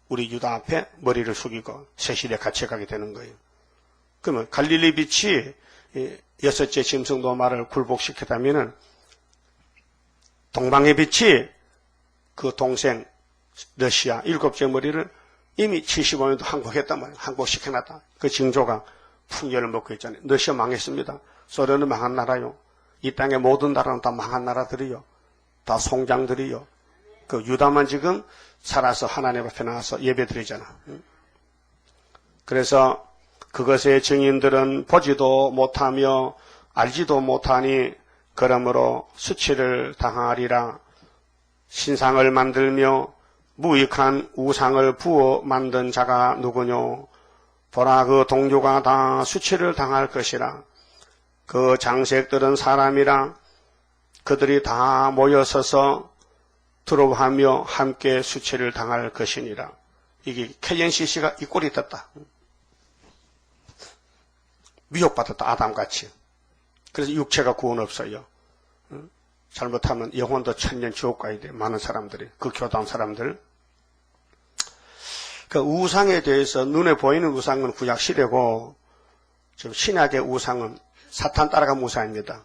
우리 유다 앞에 머리를 숙이고 세실에 갇혀가게 되는 거예요. 그러면 갈릴리 빛이 6째 짐승 노마를 굴복시켰다면은 동방의 빛이 그 동생 러시아 7째 머리를 이미 75년도 항복했단 말이에요. 항복시켜놨다. 그 징조가 풍요를 먹고 있잖아요. 러시아 망했습니다. 소련은 망한 나라요. 이 땅의 모든 나라는 다 망한 나라들이요. 다 송장들이요. 그 유다만 지금 살아서 하나님 앞에 나와서 예배드리잖아. 그래서 그것의 증인들은 보지도 못하며 알지도 못하니 그러므로 수치를 당하리라. 신상을 만들며 무익한 우상을 부어 만든 자가 누구뇨? 보라 그 동료가 다 수치를 당할 것이라. 그 장색들은 사람이라. 그들이 다 모여서서 두려워하며 함께 수치를 당할 것이니라. 이게 KNCC가 이 꼴이 됐다. 미혹받았다. 아담같이. 그래서 육체가 구원 없어요. 잘못하면 영혼도 천년 지옥 가야 돼. 많은 사람들이. 그 교단 사람들. 그 우상에 대해서 눈에 보이는 우상은 구약 시대고 지금 신약의 우상은 사탄 따라간 우상입니다.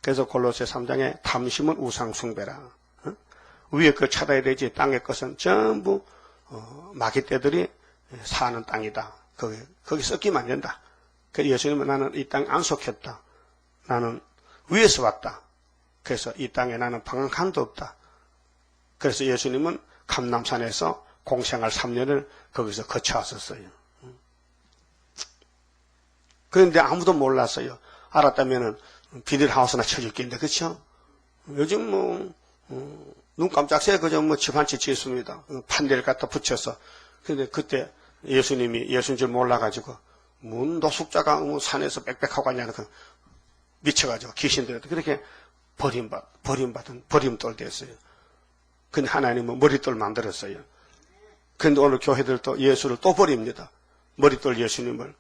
그래서 골로새 3장에 탐심은 우상 숭배라. 위에 것 찾아야 되지 땅의 것은 전부 마귀떼들이 사는 땅이다. 거기 섞이면 안 된다. 그래서 예수님은 나는 이 땅에 안 속했다. 나는 위에서 왔다. 그래서 이 땅에 나는 방황한도 없다. 그래서 예수님은 감람산에서 공생활 3년을 거기서 거쳐왔었어요. 그런데 아무도 몰랐어요. 알았다면은 비닐하우스나 쳐줄겠는데, 그쵸? 요즘 눈 깜짝 새요. 그저 집 한 채 짓습니다. 판넬 갖다 붙여서. 근데 그때 예수님이 예수인 줄 몰라가지고, 노숙자가 산에서 빽빽하고 왔냐는 미쳐가지고 귀신들한테 그렇게 버림받은 버림돌 됐어요. 근데 하나님은 머릿돌 만들었어요. 근데 오늘 교회들도 예수를 또 버립니다. 머릿돌 예수님을.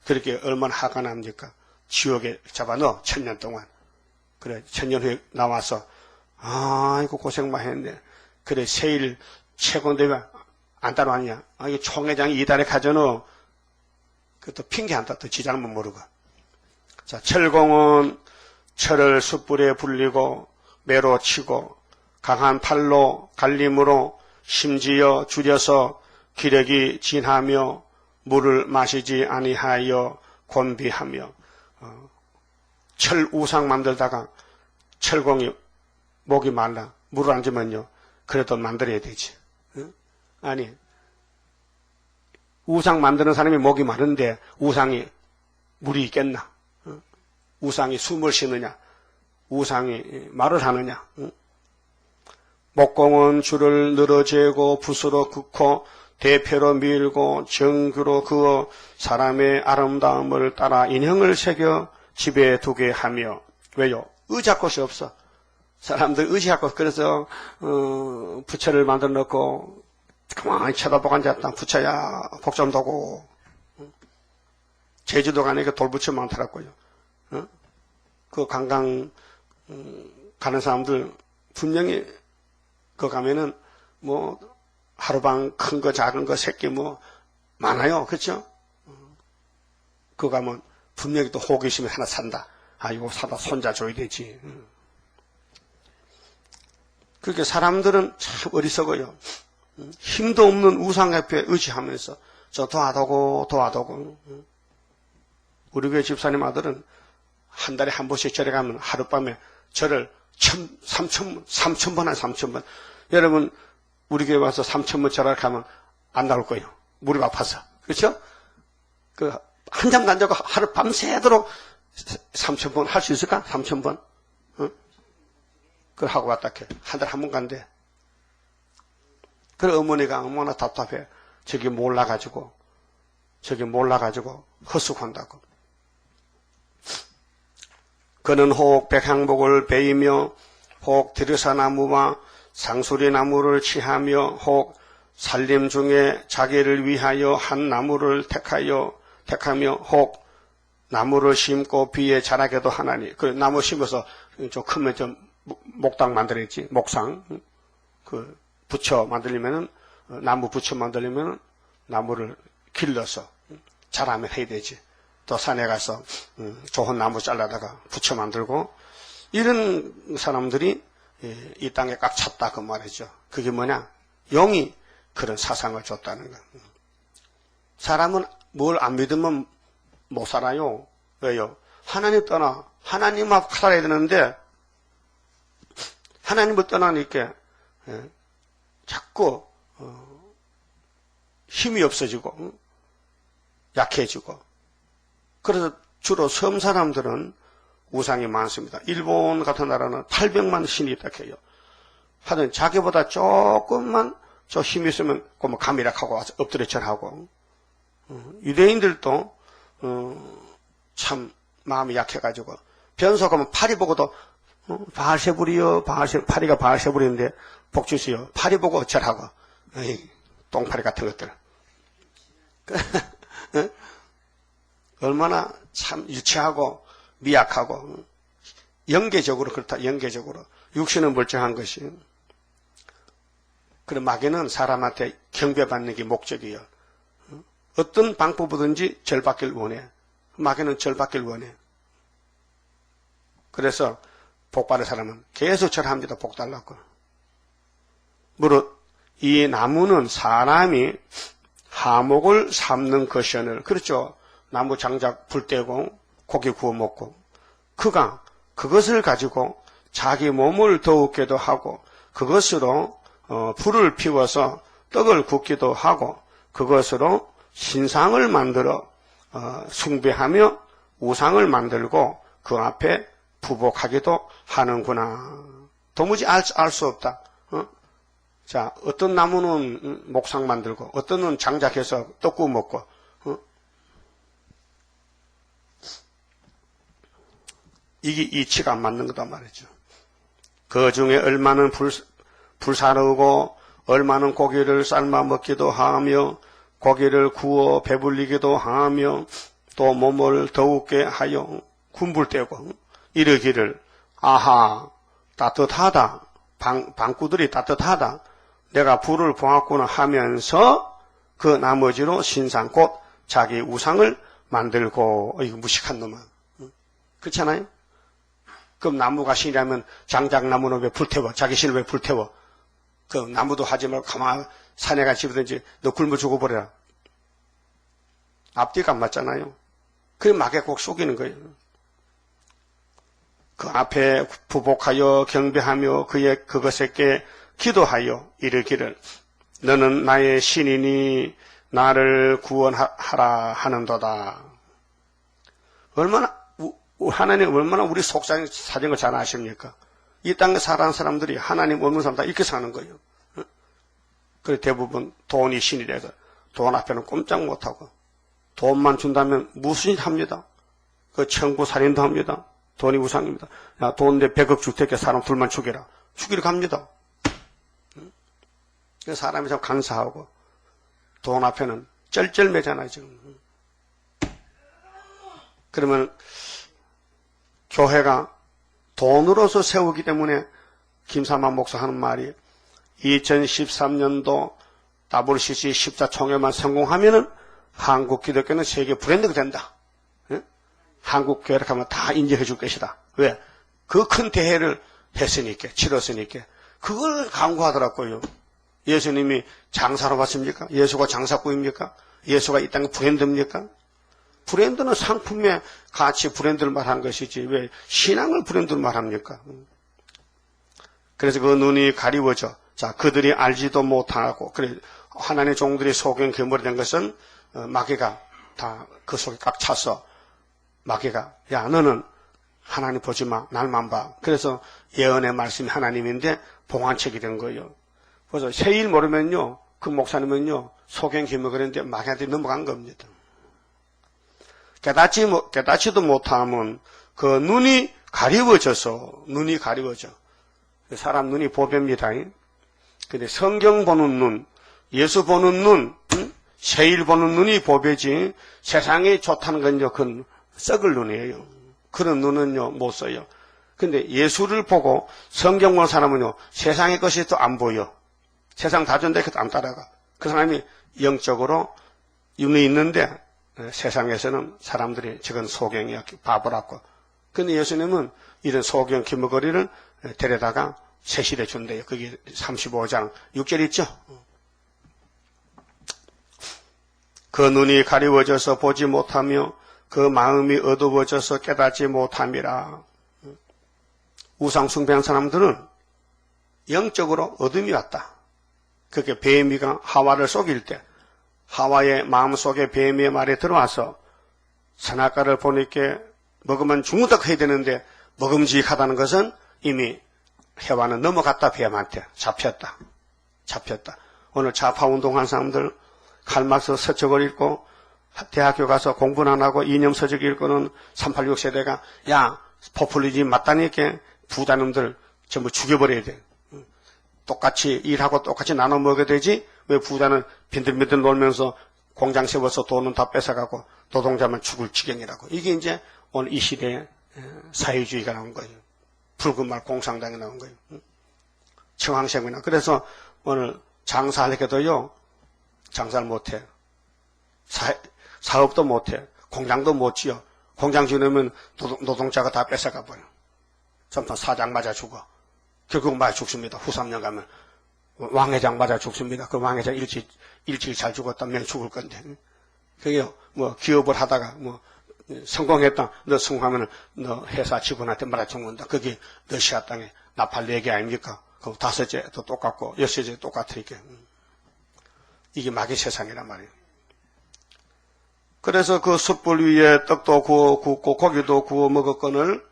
그렇게 얼마나 화가 납니까? 지옥에 잡아넣어, 1000년 동안. 그래, 1000년 후에 나와서, 이거 고생 많이 했네. 그래, 세일 최고인데 안 따라왔냐? 이거 총회장이 이달에 가져넣어. 그것도 핑계 안 땄다. 지 잘못 모르고. 자, 철공은 철을 숯불에 불리고, 매로 치고, 강한 팔로, 갈림으로, 심지어 줄여서 기력이 진하며, 물을 마시지 아니하여 곤비하며, 철 우상 만들다가 철공이 목이 말라 물을 안 주면요 그래도 만들어야 되지. 아니 우상 만드는 사람이 목이 마른데 우상이 물이 있겠나? 우상이 숨을 쉬느냐? 우상이 말을 하느냐? 목공은 줄을 늘어재고 붓으로 긋고 대표로 밀고 정규로 그어 사람의 아름다움을 따라 인형을 새겨 집에 두게 하며. 왜요? 의지할 곳이 없어. 사람들 의지할 곳. 그래서 부처를 만들어 놓고 가만히 쳐다보고 앉았다. 부처야 복 좀 도고. 제주도 가니까 돌부처 많더라고요. 그 관광 가는 사람들 분명히 그 가면은 하루방 큰 거 작은 거 새끼 많아요. 그렇죠? 그 가면 분명히 또 호기심이 하나 산다. 이거 사다 손자 줘야 되지. 그렇게 사람들은 참 어리석어요. 힘도 없는 우상 앞에 의지하면서 저 도와도고. 우리 교회 집사님 아들은 한 달에 한 번씩 절에 가면 하룻밤에 절을 3,000번 한 3,000번. 여러분 우리 교회 와서 3,000번 절을 가면 안 나올 거예요. 무릎 아파서. 그렇죠? 한 잠도 안 자고 하루 밤새도록 3,000번 할 수 있을까? 3,000번? 그걸 하고 왔다 해. 한 달에 한 번 간대. 그래 어머니가 얼마나 답답해. 저기 몰라가지고 헛수고한다고. 그는 혹 백향목을 베이며 혹 드르사나무와 상수리나무를 취하며 혹 살림 중에 자기를 위하여 한 나무를 택하며 혹 나무를 심고 비에 자라게도 하나니. 그 나무 심어서 좀 크면 좀 목당 만들었지. 목상. 그 부처 만들려면은 나무 부처 만들려면 나무를 길러서 자라면 해야 되지. 또 산에 가서 좋은 나무 잘라다가 부처 만들고 이런 사람들이 이 땅에 꽉 찼다 그 말이죠. 그게 뭐냐? 용이 그런 사상을 줬다는 거. 사람은 뭘 안 믿으면 못 살아요. 왜요? 하나님 떠나 하나님 앞 살아야 되는데 하나님을 떠나니까 자꾸 힘이 없어지고 약해지고. 그래서 주로 섬 사람들은 우상이 많습니다. 일본 같은 나라는 800만 신이 있다 해요. 하여튼 자기보다 조금만 저 힘이 있으면 뭐 감이락하고 와서 엎드려 절하고. 유대인들도 참 마음이 약해가지고 변소 가면 파리 보고도 바알세불이요, 파리가 바알세불인데 복주시요, 파리 보고 절하고. 에이, 똥파리 같은 것들. 얼마나 참 유치하고 미약하고 영계적으로 그렇다. 영계적으로 육신은 멀쩡한 것이. 그럼 마귀는 사람한테 경배받는 게 목적이에요. 어떤 방법이든지 절받길 원해. 마귀는 절받길 원해. 그래서 복받을 사람은 계속 절합니다. 복 달라고. 무릇 이 나무는 사람이 하목을 삼는 것이오늘. 그렇죠. 나무 장작 불 떼고 고기 구워 먹고 그가 그것을 가지고 자기 몸을 더욱게도 하고 그것으로 불을 피워서 떡을 굽기도 하고 그것으로 신상을 만들어 숭배하며 우상을 만들고 그 앞에 부복하기도 하는구나. 도무지 알 수 없다. 자, 어떤 나무는 목상 만들고 어떤은 장작해서 떡 구워 먹고 이게 이치가 안 맞는 거다 말이죠. 그 중에 얼마는 불사르고 얼마는 고기를 삶아 먹기도 하며 고기를 구워 배불리기도 하며 또 몸을 더욱게 하여 군불대고 이르기를 아하 따뜻하다. 방구들이 따뜻하다. 내가 불을 보았구나 하면서 그 나머지로 신상 곧 자기 우상을 만들고 이거 무식한 놈아. 그렇잖아요? 그럼 나무가 신이라면 장작나무는 왜 불태워? 자기 신을 왜 불태워? 그 나무도 하지 말고 가만 산에 가 집어든지 너 굶어 죽어버려라. 앞뒤가 안 맞잖아요. 그래 마귀가 꼭 속이는 거예요. 그 앞에 부복하여 경배하며 그것에게 기도하여 이르기를 너는 나의 신이니 나를 구원하라 하는도다. 하나님 얼마나 우리 속상 사정을 잘 아십니까? 이 땅에 사는 사람들이 하나님 없는 사람 다 이렇게 사는 거예요. 그래 대부분 돈이 신이라서 돈 앞에는 꼼짝 못하고 돈만 준다면 무슨 일 합니다. 그 청부 살인도 합니다. 돈이 우상입니다. 야, 돈 내 100억 줄 테니까 사람 둘만 죽여라. 죽이러 갑니다. 사람이 참 간사하고 돈 앞에는 쩔쩔매잖아요 지금. 그러면 교회가 돈으로서 세우기 때문에 김삼환 목사 하는 말이 2013년도 WCC 14총회만 성공하면은 한국 기독교는 세계 브랜드가 된다. 한국 교회를 가면 다 인정해 줄 것이다. 왜? 그 큰 대회를 했으니까, 치렀으니까. 그걸 강구하더라고요. 예수님이 장사로 왔습니까? 예수가 장사꾼입니까? 예수가 이 땅의 브랜드입니까? 브랜드는 상품의 가치 브랜드를 말한 것이지 왜 신앙을 브랜드로 말합니까? 그래서 그 눈이 가리워져. 자, 그들이 알지도 못하고 그래 하나님의 종들이 소경 괴물이 된 것은 마귀가 다 그 속에 꽉 차서 마귀가 야 너는 하나님 보지 마. 날만 봐. 그래서 예언의 말씀이 하나님인데 봉안책이 된 거예요. 그래서 세일 모르면요. 그 목사님은요. 소경 괴물 그랬는데 마귀한테 넘어간 겁니다. 깨닫지도 못하면 그 눈이 가리워져서 눈이 가리워져. 사람 눈이 보배입니다. 근데 성경 보는 눈, 예수 보는 눈, 세일 보는 눈이 보배지 세상이 좋다는 건요, 그건 썩을 눈이에요. 그런 눈은요, 못 써요. 근데 예수를 보고 성경 보는 사람은요, 세상의 것이 또 안 보여. 세상 다 준다 해도 안 따라가. 그 사람이 영적으로 눈이 있는데 세상에서는 사람들이 저건 소경이야, 바보라고. 근데 예수님은 이런 소경 기머거리를 데려다가 세실해 준대요. 그게 35장 6절 있죠. 그 눈이 가리워져서 보지 못하며 그 마음이 어두워져서 깨닫지 못함이라. 우상 숭배한 사람들은 영적으로 어둠이 왔다. 그게 뱀이가 하와를 속일 때 하와의 마음속에 뱀의 말이 들어와서 선악과를 보니까 먹으면 죽는다 해야 되는데 먹음직하다는 것은 이미 해와는 넘어갔다. 뱀한테 잡혔다. 오늘 좌파운동한 사람들 칼막스 서적을 읽고 대학교 가서 공부는 안 하고 이념 서적 읽고는 386 세대가 야 포퓰리즘 맞다니까 부자놈들 전부 죽여버려야 돼. 똑같이 일하고 똑같이 나눠 먹어야 되지 왜 부자는 빈들빈들 놀면서 공장 세워서 돈은 다 뺏어가고 노동자만 죽을 지경이라고. 이게 이제 오늘 이 시대에 사회주의가 나온 거예요. 붉은 말 공산당이 나온 거예요. 청황생이나. 그래서 오늘 장사하려고도요 장사를 못해. 사업도 못해. 공장도 못 지어. 공장 지으면 노동자가 다 뺏어가 버려. 전부 사장 맞아 죽어. 결국 맞아 죽습니다. 후 3년 가면 왕회장 맞아 죽습니다. 그 왕회장 일찍 잘 죽었다면 죽을 건데. 그게 뭐 기업을 하다가 뭐 성공했다. 너 성공하면 너 회사 직원한테 맞아 죽는다. 그게 러시아 땅에 나팔 4개 아닙니까? 그 5째도 똑같고 6째 똑같으니까. 이게 마귀 세상이란 말이에요. 그래서 그 숯불 위에 떡도 구워 굽고 고기도 구워 먹었거늘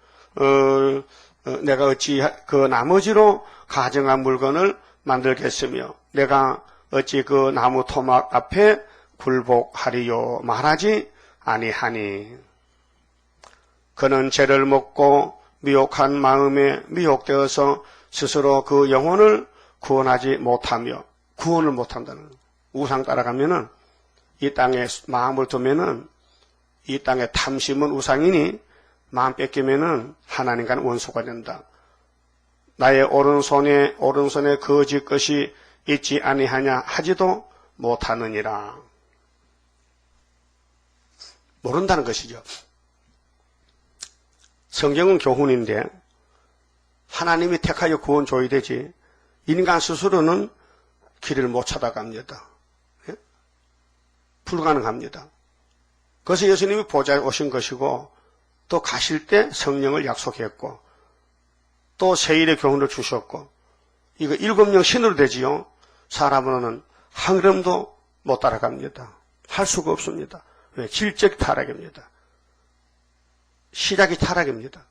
내가 어찌 그 나머지로 가정한 물건을 만들겠으며 내가 어찌 그 나무 토막 앞에 굴복하리요 말하지 아니하니. 그는 죄를 먹고 미혹한 마음에 미혹되어서 스스로 그 영혼을 구원하지 못하며 구원을 못한다는 거예요. 우상 따라가면은 이 땅에 마음을 두면은 이 땅에 탐심은 우상이니 마음 뺏기면은 하나님과는 원수가 된다. 나의 오른손에 거짓 것이 있지 아니하냐 하지도 못하느니라. 모른다는 것이죠. 성경은 교훈인데 하나님이 택하여 구원 줘야 되지 인간 스스로는 길을 못 찾아갑니다. 예? 불가능합니다. 그래서 예수님이 보좌에 오신 것이고 또 가실 때 성령을 약속했고 또 세일의 교훈을 주셨고 이거 7명 신으로 되지요. 사람으로는 한 걸음도 못 따라갑니다. 할 수가 없습니다. 왜? 질적 타락입니다. 시작이 타락입니다.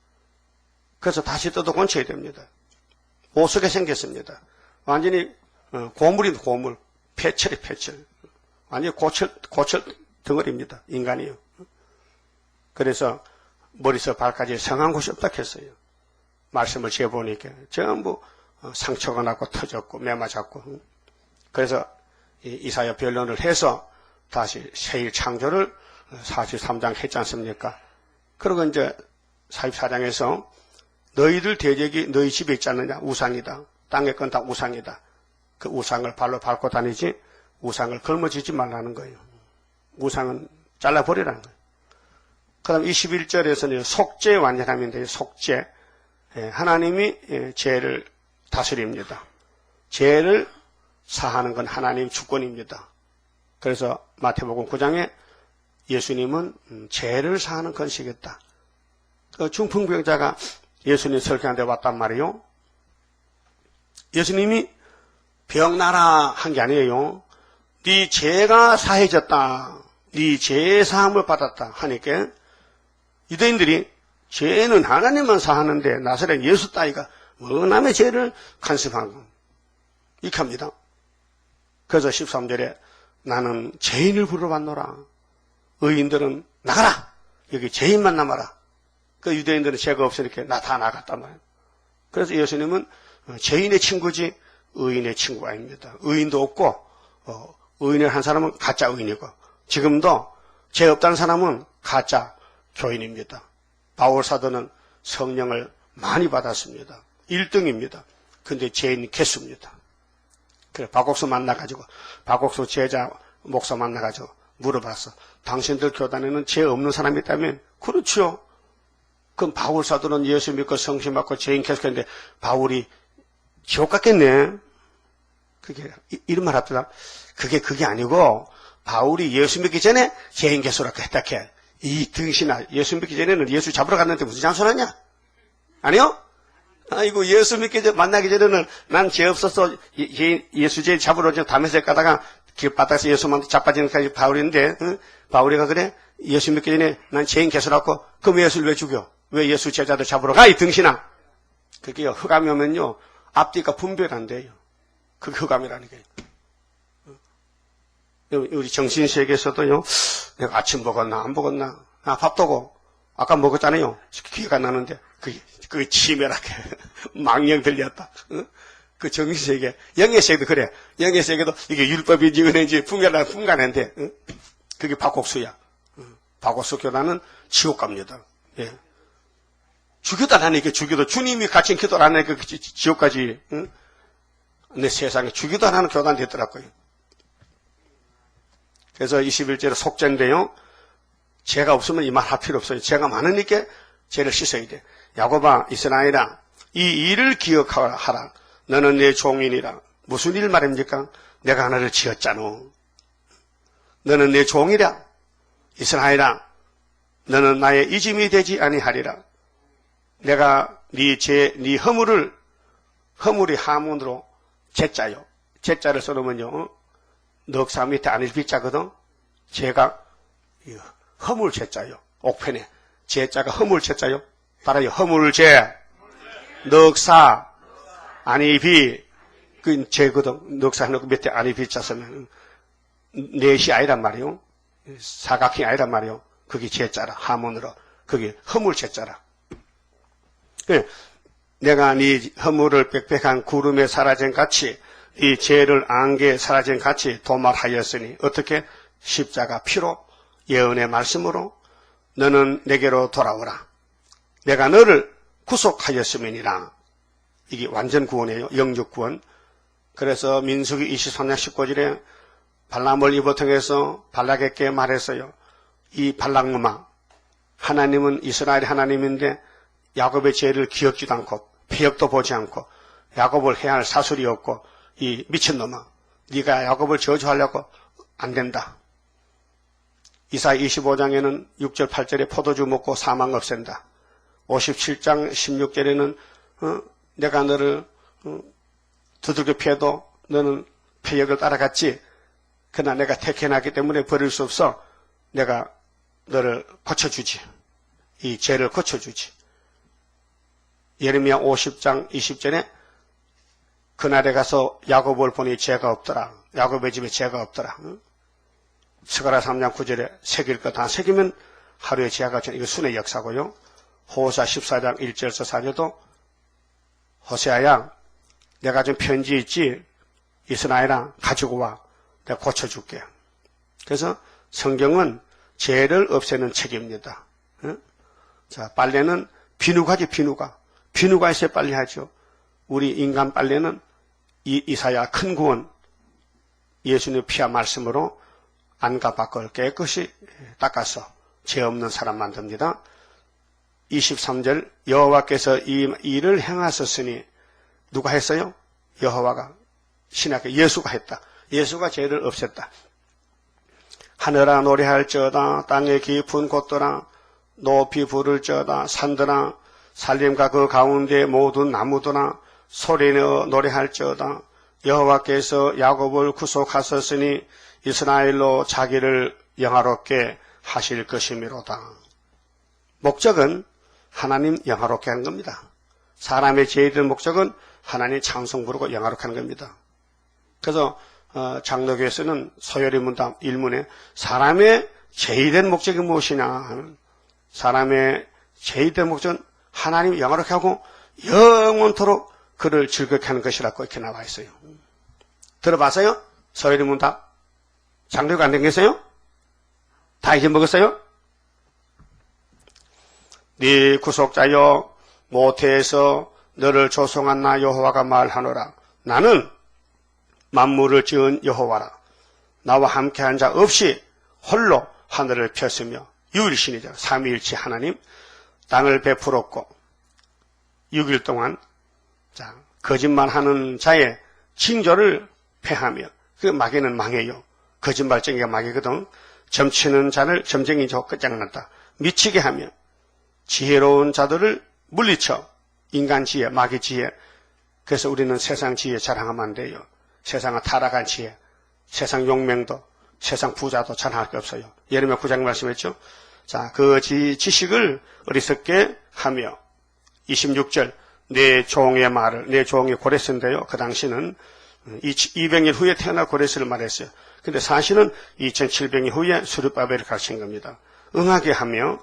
그래서 다시 뜯어 건쳐야 됩니다. 오석에 생겼습니다. 완전히 고물입니다. 고물. 폐철이 폐철. 완전히 고철 덩어리입니다. 인간이요. 그래서 머리서 발까지 성한 곳이 없다 했어요. 말씀을 재보니까 전부 상처가 나고 터졌고 매맞았고. 그래서 이사야 변론을 해서 다시 세일 창조를 43장 했지 않습니까? 그리고 이제 44장에서 너희들 대적이 너희 집에 있지 않느냐? 우상이다. 땅의 건 다 우상이다. 그 우상을 발로 밟고 다니지 우상을 걸머쥐지 말라는 거예요. 우상은 잘라버리라는 거예요. 그 다음 21절에서는 속죄 완전하면 돼요. 속죄. 하나님이 죄를 다스립니다. 죄를 사하는 건 하나님 주권입니다. 그래서 마태복음 9장에 예수님은 죄를 사하는 건시겠다. 그 중풍병자가 예수님 설교하는데 왔단 말이에요. 예수님이 병 나라 한 게 아니에요. 네 죄가 사해졌다. 네 죄 사함을 받았다 하니까 유대인들이 죄는 하나님만 사하는데 나사렛 예수 따위가 뭐 남의 죄를 간섭하고 이렇게 합니다. 그래서 13절에 나는 죄인을 부르러 왔노라. 의인들은 나가라. 여기 죄인만 남아라. 그 유대인들은 죄가 없으니까 나 다 나갔단 말이에요. 그래서 예수님은 죄인의 친구지 의인의 친구가 아닙니다. 의인도 없고 의인을 한 사람은 가짜 의인이고, 지금도 죄 없다는 사람은 가짜 교인입니다. 바울 사도는 성령을 많이 받았습니다. 1등입니다. 근데 죄인 개수입니다. 그래, 박옥수 만나가지고, 박옥수 제자 목사 만나가지고 물어봤어. 당신들 교단에는 죄 없는 사람이 있다면? 그렇죠. 그럼 바울 사도는 예수 믿고 성신 받고 죄인 개수했는데 바울이 지옥 갔겠네. 그게 이런 말 하더라. 그게 아니고 바울이 예수 믿기 전에 죄인 개수라고 했다 캐. 이 등신아, 예수 믿기 전에는 예수 잡으러 갔는데 무슨 장수하냐? 아니요? 아이고, 예수 믿기 전 만나기 전에는 난 죄 없었어. 예수 죄 잡으러 담에색 가다가 길바닥에서 예수만 자빠지는 까지 바울인데, 응? 바울이가 그래? 예수 믿기 전에 난 죄인 개수라고. 그럼 예수를 왜 죽여? 왜 예수 제자들 잡으러 가? 이 등신아. 그게요, 흑암이 오면요, 앞뒤가 분별한대요. 그게 흑암이라는 게. 우리 정신세계에서도요, 내가 아침 먹었나, 안 먹었나, 밥도고, 아까 먹었잖아요. 기회가 나는데, 그게 치밀하게, 망령 들렸다. 응? 그 정신세계, 영예세계도 그래. 영예세계도 이게 율법인지 은혜인지 분간한데, 응? 그게 박옥수야. 응? 박옥수 교단은 지옥 갑니다. 예. 죽여도 안 하니까 죽여도 주님이 갇힌 기도를 안 하니까 지옥까지, 응? 내 세상에 죽이도 안 하는 교단 됐더라고요. 그래서 21절에 속죄인데요. 죄가 없으면 이 말 할 필요 없어요. 죄가 많으니까 죄를 씻어야 돼. 야곱아, 이스라엘아, 이 일을 기억하라. 너는 내 종이니라. 무슨 일 말입니까? 내가 하나를 지었잖아. 너는 내 종이라. 이스라엘아, 너는 나의 이짐이 되지 아니하리라. 내가 네 허물이 하문으로 제자요. 제자를 써놓으면요, 넉사 밑에 안일비자거든. 제가 허물 제자요. 옥편에 제자가 허물 제자요. 따라요. 허물제, 넉사, 안일비, 그 제거든. 넉사 넣고 밑에 안일비자 쓰면 넷이 아니란 말이요. 사각형이 아니란 말이요. 그게 제자라. 하문으로. 그게 허물 제자라. 내가 네 허물을 빽빽한 구름에 사라진 같이 이 죄를 안개에 사라진 같이 도말하였으니 어떻게? 십자가 피로 예언의 말씀으로 너는 내게로 돌아오라. 내가 너를 구속하였음이니라. 이게 완전 구원이에요. 영적 구원. 그래서 민수기 23장 19절에 발람을 입어 통해서 발락에게 말했어요. 이 발락무마, 하나님은 이스라엘의 하나님인데 야곱의 죄를 기억지도 않고 폐역도 보지 않고 야곱을 해야 할 사술이 없고 이 미친놈아, 네가 야곱을 저주하려고 안 된다. 이사야 25장에는 6절 8절에 포도주 먹고 사망 없앤다. 57장 16절에는 내가 너를 두들겨 패도 너는 폐역을 따라갔지. 그러나 내가 택해놨기 때문에 버릴 수 없어. 내가 너를 고쳐주지. 이 죄를 고쳐주지. 예레미야 50장 20절에 그날에 가서 야곱을 보니 죄가 없더라. 야곱의 집에 죄가 없더라. 스가랴 3장 9절에 새길 거 다 새기면 하루에 죄가 없잖아. 이거 순의 역사고요. 호사 14장 1절에서 4절도 호세아야, 내가 좀 편지 있지? 이스라엘아, 가지고 와. 내가 고쳐줄게. 그래서 성경은 죄를 없애는 책입니다. 자, 빨래는 비누가지, 비누가. 비누가 있어야 빨리 하죠. 우리 인간 빨래는 이사야 큰 구원, 예수님의 피와 말씀으로 안과 밖을 깨끗이 닦아서 죄 없는 사람 만듭니다. 23절 여호와께서 이 일을 행하셨으니 누가 했어요? 여호와가 신약에 예수가 했다. 예수가 죄를 없앴다. 하늘아 노래할지어다. 땅의 깊은 곳들아 높이 부를지어다. 산들아 산림과 그 가운데 모든 나무들아 소리내어 노래할지어다. 여호와께서 야곱을 구속하셨으니 이스라엘로 자기를 영화롭게 하실 것이미로다. 목적은 하나님 영화롭게 하는 겁니다. 사람의 제일된 목적은 하나님 찬송 부르고 영화롭게 하는 겁니다. 그래서 장로교에서는 소요리 문답 1문에 사람의 제일된 목적이 무엇이냐, 사람의 제일된 목적은 하나님 영화롭게 하고 영원토록 그를 즐겁게 하는 것이라고 이렇게 나와 있어요. 들어봤어요? 서열이면 다 장로가 안 된겠어요? 다 잊어먹었어요? 네 구속자여 모태에서 너를 조성한 나 여호와가 말하노라. 나는 만물을 지은 여호와라. 나와 함께한 자 없이 홀로 하늘을 폈으며 유일신이자 삼위일체 하나님 땅을 베풀었고 6일 동안 거짓말하는 자의 징조를 패하며 그 마귀는 망해요. 거짓말쟁이가 마귀거든. 점치는 자를 점쟁이 저 끝장났다. 미치게 하며 지혜로운 자들을 물리쳐 인간 지혜, 마귀 지혜. 그래서 우리는 세상 지혜 자랑하면 안 돼요. 세상은 타락한 지혜, 세상 용맹도, 세상 부자도 자랑할 게 없어요. 예레미야 9장 말씀했죠. 자, 그 지식을 어리석게 하며 26절 내 종의 말을, 내 종이 고레스인데요. 그 당시는 200년 후에 태어날 고레스를 말했어요. 근데 사실은 2700년 후에 스룹바벨을 가르친 겁니다. 응하게 하며,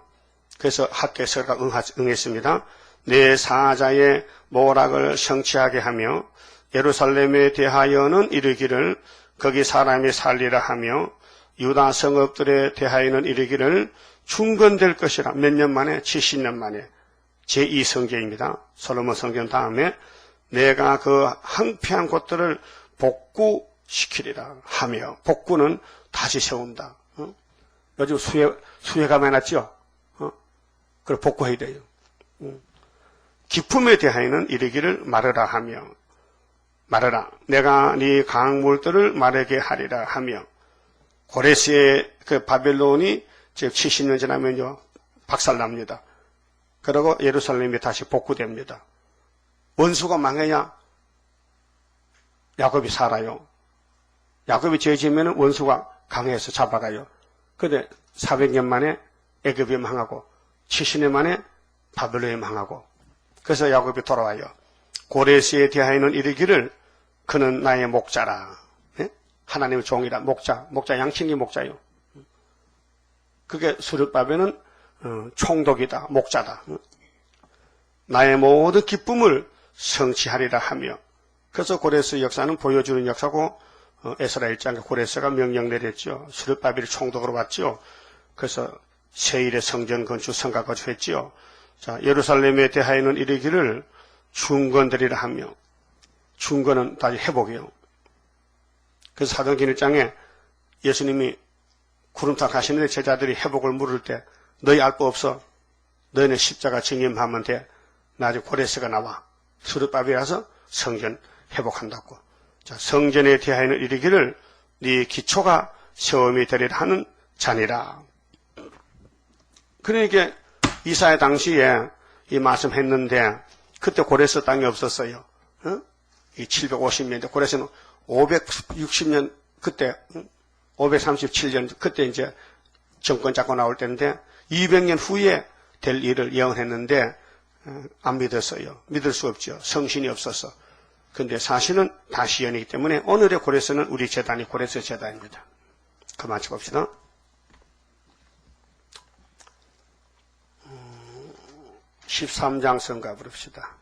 그래서 학개서가 응했습니다. 내 사자의 모락을 성취하게 하며 예루살렘에 대하여는 이르기를 거기 사람이 살리라 하며 유다 성읍들에 대하여는 이르기를 중건될 것이라. 몇 년 만에? 70년 만에. 제2성경입니다. 솔로몬 성경 다음에 내가 그 황폐한 곳들을 복구시키리라 하며, 복구는 다시 세운다. 요즘 수해가 많이 났죠? 그걸 복구해야 돼요. 기품에 대하여는 이르기를 말하라 하며, 말하라. 내가 네 강물들을 마르게 하리라 하며, 고레스의 그 바벨론이 즉 70년 지나면요, 박살납니다. 그리고 예루살렘이 다시 복구됩니다. 원수가 망해야 야곱이 살아요. 야곱이 죄 지으면 원수가 강해서 잡아가요. 그런데 400년 만에 애굽이 망하고 70년 만에 바벨론이 망하고, 그래서 야곱이 돌아와요. 고레스에 대하여는 이르기를 그는 나의 목자라. 네? 하나님의 종이라. 목자 양친기 목자요. 그게 스룹바벨은 총독이다, 목자다. 나의 모든 기쁨을 성취하리라 하며, 그래서 고레스 역사는 보여주는 역사고, 에스라 1장에 고레스가 명령 내렸죠. 스룹바벨이 총독으로 왔죠. 그래서 세일의 성전 건축 성가 거주했지요. 자, 예루살렘에 대하여는 이르기를 중건되리라 하며, 중건은 다시 회복이요. 그래서 사도행전 1장에 예수님이 구름타 가시는데 제자들이 회복을 물을 때 너희 알 바 없어. 너희는 십자가 증임하면 돼. 나중에 고레스가 나와. 스룹바벨이라서 성전 회복한다고. 자, 성전에 대하여는 이르기를 네 기초가 세움이 되리라 하는 자니라. 그러니까 이사야 당시에 이 말씀했는데 그때 고레스 땅이 없었어요. 이 750년대 고레스는 560년 그때 537년 그때 이제 정권 잡고 나올 때인데 200년 후에 될 일을 예언했는데 안 믿었어요. 믿을 수 없죠. 성신이 없어서. 근데 사실은 다시 예언이기 때문에 오늘의 고레스는 우리 제단이 고레스 제단입니다. 그만 봅시다. 13장 성가 부릅시다.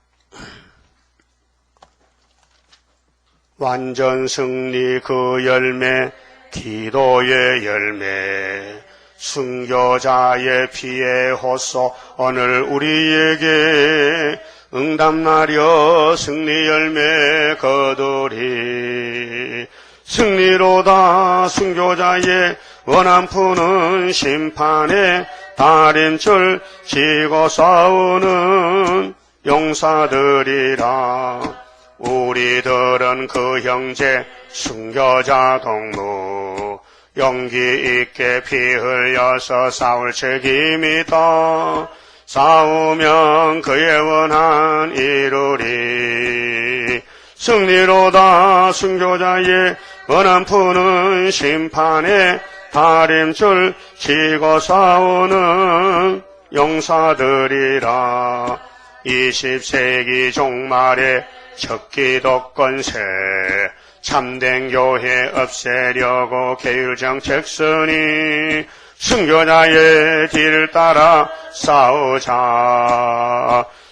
완전 승리 그 열매, 기도의 열매, 순교자의 피의 호소, 오늘 우리에게 응답나려 승리 열매 거두리. 승리로다 순교자의 원한 푸는 심판에 다림줄 지고 싸우는 용사들이라. 우리들은 그 형제 순교자 동무 용기 있게 피 흘려서 싸울 책임이다. 싸우면 그의 원한 이루리. 승리로다 순교자의 원한 푸는 심판에 다림줄 지고 싸우는 용사들이라. 20세기 종말에 적기독 권세 참된 교회 없애려고 계율정책 쓰니 순교자의 뒤를 따라 싸우자.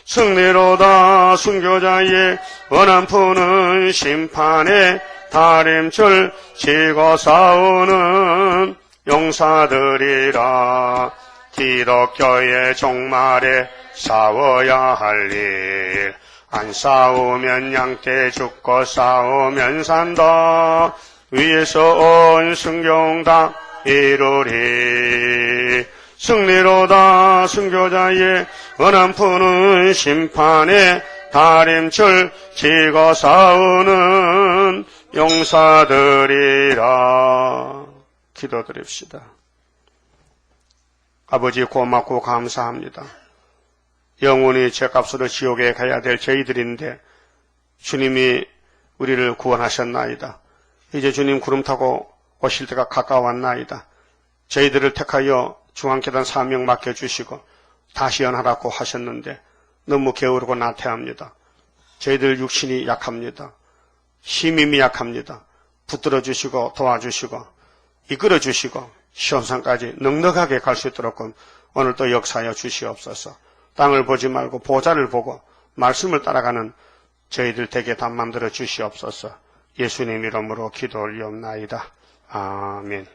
승리로다 순교자의 원한 푸는 심판에 다림줄 지고 싸우는 용사들이라. 기독교의 종말에 싸워야 할 일. 안 싸우면 양떼 죽고 싸우면 산다. 위에서 온 순경다 이루리. 승리로다 순교자의 은한 푸는 심판에 다림줄 지고 싸우는 용사들이라. 기도드립시다. 아버지 고맙고 감사합니다. 영원히 죄값으로 지옥에 가야 될 저희들인데 주님이 우리를 구원하셨나이다. 이제 주님 구름 타고 오실 때가 가까웠나이다. 저희들을 택하여 중앙계단 사명 맡겨주시고 다시 연하라고 하셨는데 너무 게으르고 나태합니다. 저희들 육신이 약합니다. 힘이 약합니다. 붙들어 주시고 도와주시고 이끌어 주시고 시험상까지 넉넉하게 갈 수 있도록 오늘도 역사하여 주시옵소서. 땅을 보지 말고 보좌를 보고 말씀을 따라가는 저희들 되게 다 만들어 주시옵소서. 예수님 이름으로 기도 올리옵나이다. 아멘.